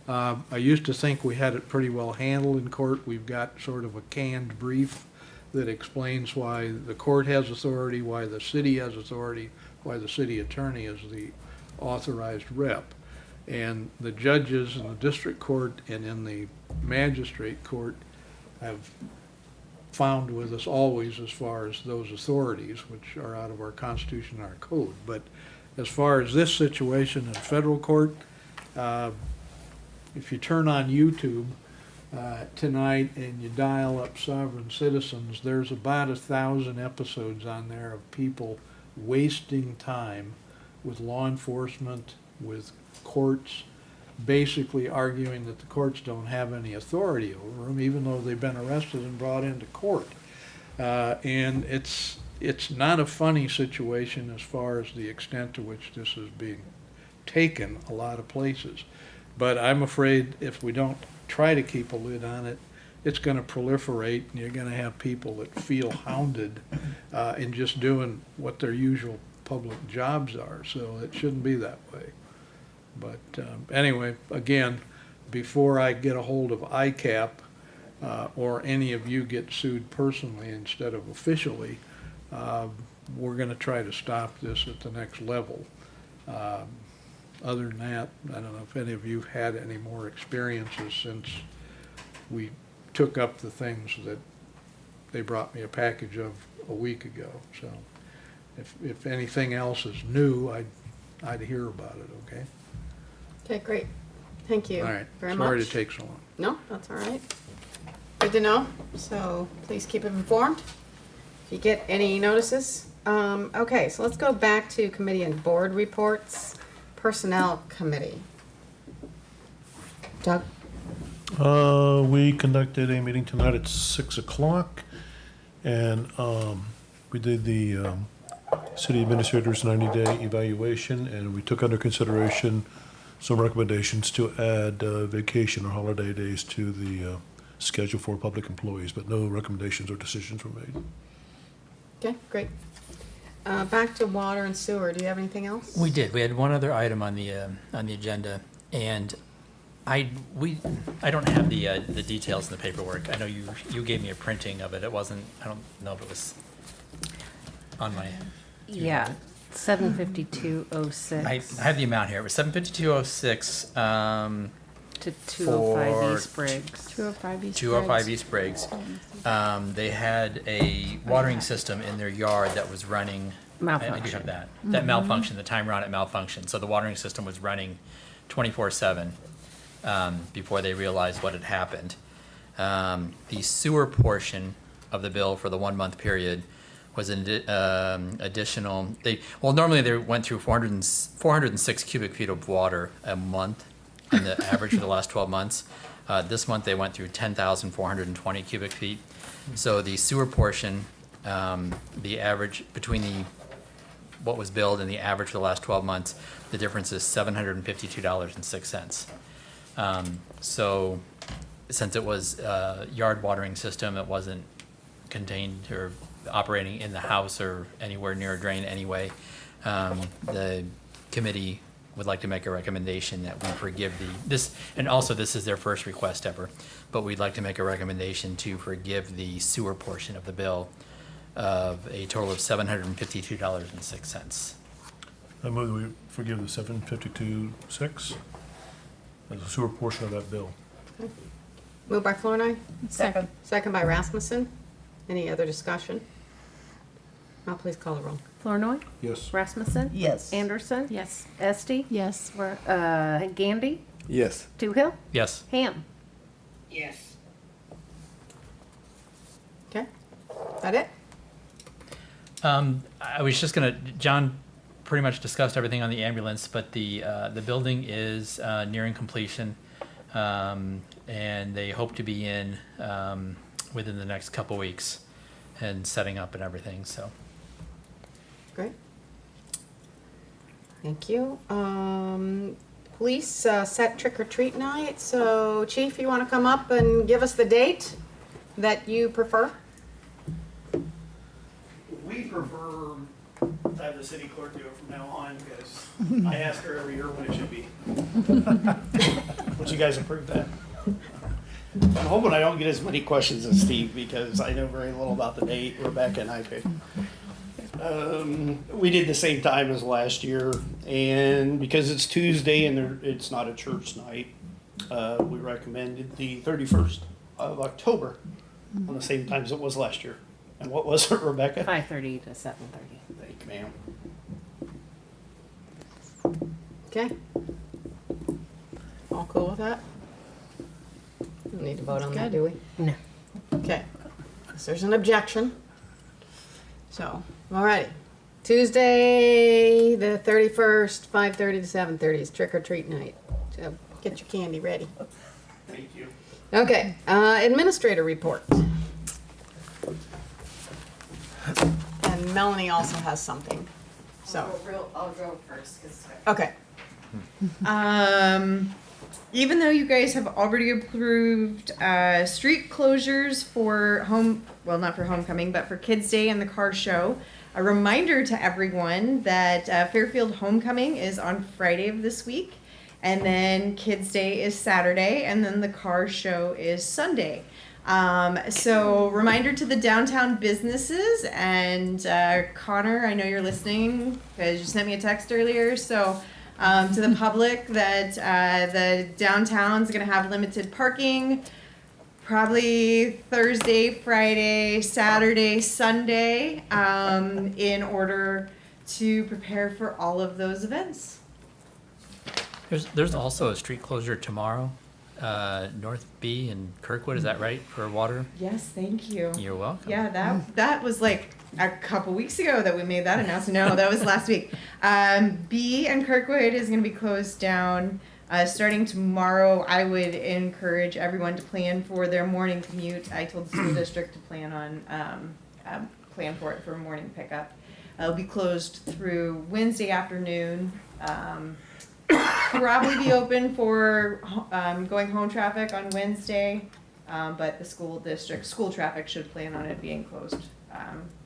I used to think we had it pretty well handled in court. We've got sort of a canned brief that explains why the court has authority, why the city has authority, why the city attorney is the authorized rep. And the judges in the district court and in the magistrate court have found with us always as far as those authorities, which are out of our Constitution and our code. But as far as this situation in federal court, if you turn on YouTube tonight and you dial up Sovereign Citizens, there's about 1,000 episodes on there of people wasting time with law enforcement, with courts, basically arguing that the courts don't have any authority over them, even though they've been arrested and brought into court. And it's not a funny situation as far as the extent to which this is being taken a lot of places. But I'm afraid if we don't try to keep a lid on it, it's going to proliferate, and you're going to have people that feel hounded in just doing what their usual public jobs are. So it shouldn't be that way. But anyway, again, before I get a hold of ICAP or any of you get sued personally instead of officially, we're going to try to stop this at the next level. Other than that, I don't know if any of you have had any more experiences since we took up the things that they brought me a package of a week ago. So if anything else is new, I'd hear about it, okay? Okay, great. Thank you All right. very much. Sorry to take so long. No, that's all right. Good to know. So please keep him informed if you get any notices. Okay, so let's go back to committee and board reports. Personnel Committee. Doug? We conducted a meeting tonight at 6 o'clock, and we did the city administrator's 90-day evaluation, and we took under consideration some recommendations to add vacation or holiday days to the schedule for public employees, but no recommendations or decisions were made. Okay, great. Back to water and sewer. Do you have anything else? We did. We had one other item on the agenda, and I don't have the details in the paperwork. I know you gave me a printing of it. It wasn't. I don't know if it was on my. Yeah, 75206. I have the amount here. It was 75206. To 205 East Briggs. 205 East 205 East Briggs. They had a watering system in their yard that was running. I do have that. That malfunctioned. The timer on it malfunctioned. So the watering system was running 24/7 before they realized what had happened. The sewer portion of the bill for the 1 month period was an additional. Normally they went through 406 cubic feet of water a month. On the average for the last 12 months. This month they went through 10,420 cubic feet. So the sewer portion, the average between what was billed and the average for the last 12 months, the difference is $752.06. So since it was a yard watering system, it wasn't contained or operating in the house or anywhere near a drain anyway, the committee would like to make a recommendation that we forgive this, and also this is their first request ever, but we'd like to make a recommendation to forgive the sewer portion of the bill of a total of $752.06. I move that we forgive the 752.6 as a sewer portion of that bill. Okay. Moved by Flournoy. Second. Second by Rasmussen. Any other discussion? Now please call the roll. Flournoy. Yes. Rasmussen. Yes. Anderson. Yes. Esty. Yes. Gandy. Yes. Toohill. Yes. Ham. Yes. Okay. That it? I was just John pretty much discussed everything on the ambulance, but the building is nearing completion, and they hope to be in within the next couple weeks and setting up and everything, so. Great. Thank you. Police set trick or treat night. So, Chief, you want to come up and give us the date that you prefer? We prefer to have the city clerk do it from now on because I ask her every year when it should be. Would you guys approve that? I'm hoping I don't get as many questions as Steve because I know very little about the date. Rebecca and I did. We did the same time as last year, and because it's Tuesday and it's not a church night, we recommended the 31st of October on the same time as it was last year. And what was it, Rebecca? 5:30 to 7:30. Thank you, ma'am. Okay. All cool with that? Don't need to vote on that, do we? No. Okay. So there's an objection. So, all right. Tuesday, the 31st, 5:30 to 7:30 is trick or treat night. So get your candy ready. Thank you. Okay. Administrator report. And Melanie also has something. So. I'll go first. Okay. Even though you guys have already approved street closures for not for homecoming, but for Kids Day and the car show, a reminder to everyone that Fairfield homecoming is on Friday of this week, and then Kids Day is Saturday, and then the car show is Sunday. So reminder to the downtown businesses, and Connor, I know you're listening because you sent me a text earlier, so to the public that the downtown's going to have limited parking, probably Thursday, Friday, Saturday, Sunday, in order to prepare for all of those events. There's also a street closure tomorrow, North B and Kirkwood, is that right, for water? Yes, thank you. You're welcome. Yeah, that was like a couple weeks ago that we made that announcement. No, that was last week. B and Kirkwood is going to be closed down starting tomorrow. I would encourage everyone to plan for their morning commute. I told the school district to plan for it for morning pickup. It'll be closed through Wednesday afternoon. Probably be open for going home traffic on Wednesday, but the school traffic should plan on it being closed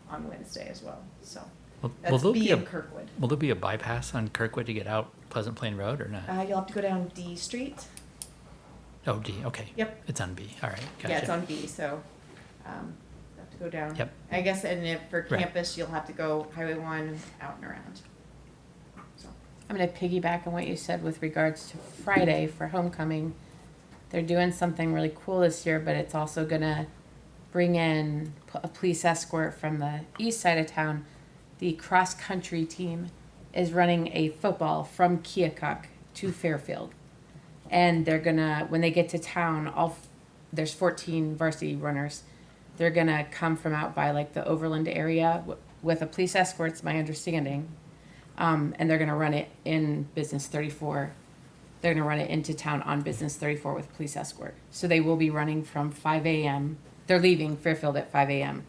on Wednesday as well. So Will that's there B be a in Kirkwood. Will there be a bypass on Kirkwood to get out Pleasant Plain Road or not? You'll have to go down D Street. Oh, D. Okay. Yep. It's on B. All right. Gotcha. Yeah, it's on B, so you have to go down. Yep. I guess, and if for Right. campus, you'll have to go Highway 1 out and around. So I'm gonna piggyback on what you said with regards to Friday for homecoming. They're doing something really cool this year, but it's also gonna bring in a police escort from the east side of town. The cross-country team is running a football from Keokuk to Fairfield. And they're gonna, when they get to town, there's 14 varsity runners. They're gonna come from out by like the Overland area with a police escort, it's my understanding. And they're gonna run it in Business 34. They're gonna run it into town on Business 34 with police escort. So they will be running from 5 a.m. They're leaving Fairfield at 5 a.m.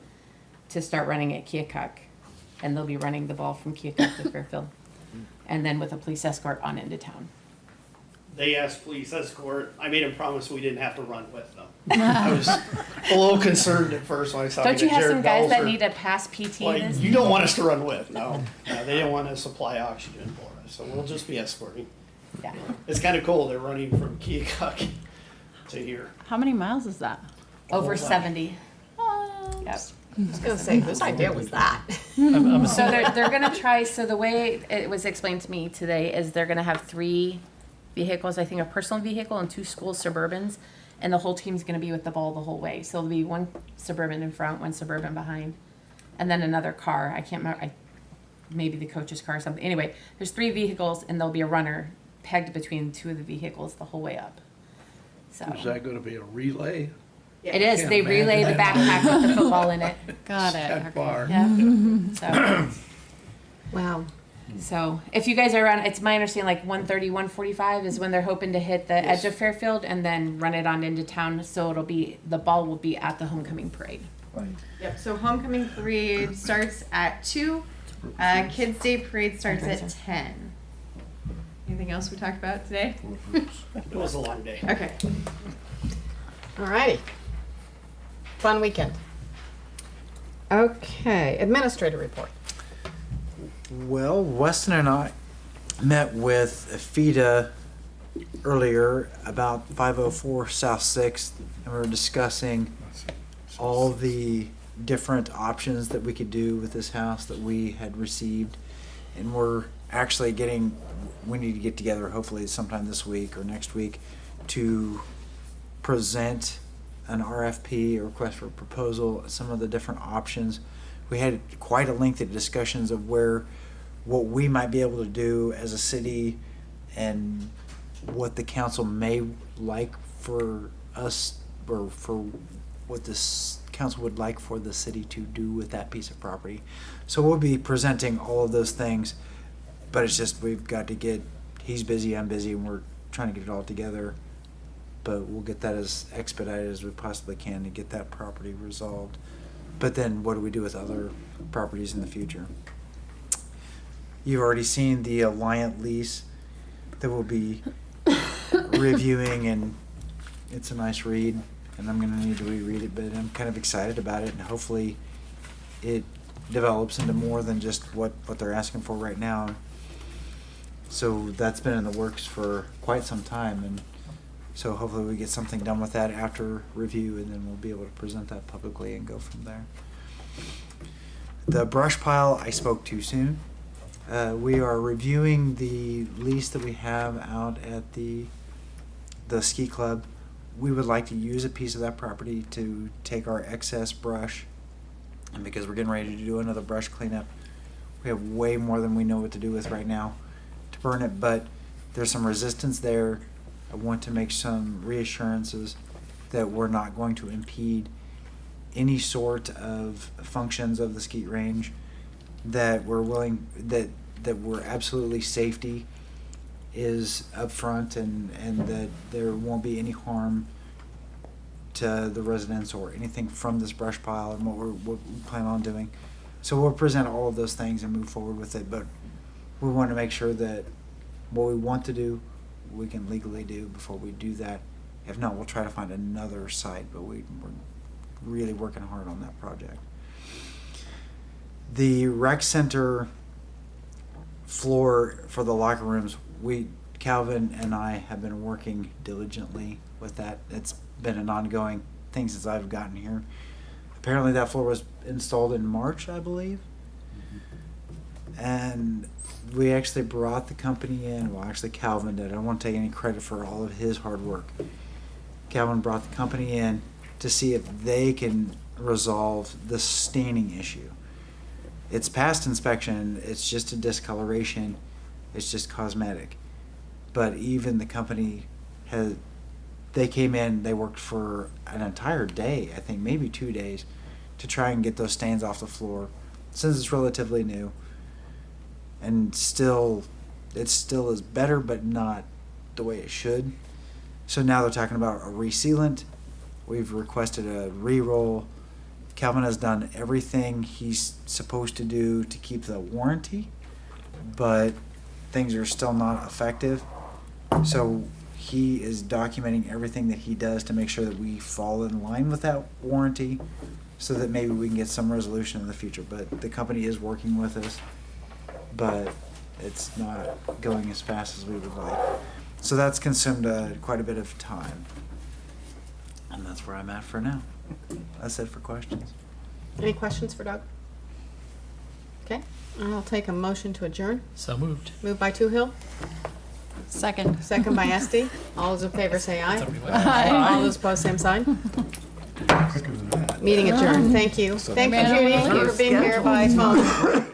to start running at Keokuk. And they'll be running the ball from Keokuk to Fairfield. And then with a police escort on into town. They asked police escort. I made them promise we didn't have to run with them. I was a little concerned at first when I saw. Don't you have Jared some guys that Belzer. need to pass PT Like, this? you don't want us to run with, no. No, they didn't want to supply oxygen for us, so we'll just be escorting. Yeah. It's kind of cool. They're running from Keokuk to here. How many miles is that? Over 70. Yep. I was gonna say, whose idea was that? So they're gonna try, so the way it was explained to me today is they're gonna have 3 vehicles, I think a personal vehicle and 2 school Suburbans, and the whole team's gonna be with the ball the whole way. So there'll be 1 Suburban in front, 1 Suburban behind, and then another car. I can't remember, maybe the coach's car or something. Anyway, there's 3 vehicles and there'll be a runner pegged between 2 of the vehicles the whole way up. So Is that gonna be a relay? it is, Yeah, they man. relay the backpack with the football in it. Got it. That far. Yeah. So. Wow. So if you guys are around, it's my understanding like 1:30, 1:45 is when they're hoping to hit the edge of Fairfield and then run it on into town. So the ball will be at the homecoming parade. Yep, so homecoming parade starts at 2. Kids Day parade starts at 10. Anything else we talked about today? It was a long day. Okay. All righty. Fun weekend. Okay, administrator report. Well, Weston and I met with FIDA earlier about 504 South 6th, and we were discussing all the different options that we could do with this house that we had received. And we're actually we need to get together hopefully sometime this week or next week to present an RFP, a request for proposal, some of the different options. We had quite a lengthy discussions of what we might be able to do as a city and what the council may like for us, or for what this council would like for the city to do with that piece of property. So we'll be presenting all of those things, but it's just we've got to he's busy, I'm busy, and we're trying to get it all together. But we'll get that as expedited as we possibly can to get that property resolved. But then what do we do with other properties in the future? You've already seen the Alliant lease that we'll be reviewing, and it's a nice read, and I'm going to need to reread it, but I'm kind of excited about it, and hopefully it develops into more than just what they're asking for right now. So that's been in the works for quite some time, and so hopefully we get something done with that after review, and then we'll be able to present that publicly and go from there. The brush pile, I spoke too soon. We are reviewing the lease that we have out at the ski club. We would like to use a piece of that property to take our excess brush, and because we're getting ready to do another brush cleanup, we have way more than we know what to do with right now to burn it, but there's some resistance there. I want to make some reassurances that we're not going to impede any sort of functions of the skeet range, that we're willing, that we're absolutely safety is up front, and that there won't be any harm to the residents or anything from this brush pile and what we plan on doing. So we'll present all of those things and move forward with it, but we want to make sure that what we want to do, we can legally do before we do that. If not, we'll try to find another site, but we're really working hard on that project. The rec center floor for the locker rooms, Calvin and I have been working diligently with that. It's been an ongoing thing since I've gotten here. Apparently that floor was installed in March, I believe. And we actually brought the company in. Well, actually Calvin did. I don't want to take any credit for all of his hard work. Calvin brought the company in to see if they can resolve the staining issue. It's past inspection. It's just a discoloration. It's just cosmetic. But even the company they came in, they worked for an entire day, I think maybe 2 days, to try and get those stains off the floor, since it's relatively new. And it still is better, but not the way it should. So now they're talking about a resealant. We've requested a re-roll. Calvin has done everything he's supposed to do to keep the warranty, but things are still not effective. So he is documenting everything that he does to make sure that we fall in line with that warranty, so that maybe we can get some resolution in the future. But the company is working with us, but it's not going as fast as we would like. So that's consumed quite a bit of time. And that's where I'm at for now. That's it for questions. Any questions for Doug? Okay, I'll take a motion to adjourn. So moved. Moved by Toohill, Second. second by Esty. All those in favor say aye. Aye. All those opposed, same sign. Meeting adjourned. Thank you. Thank you, Judy, for being here by phone.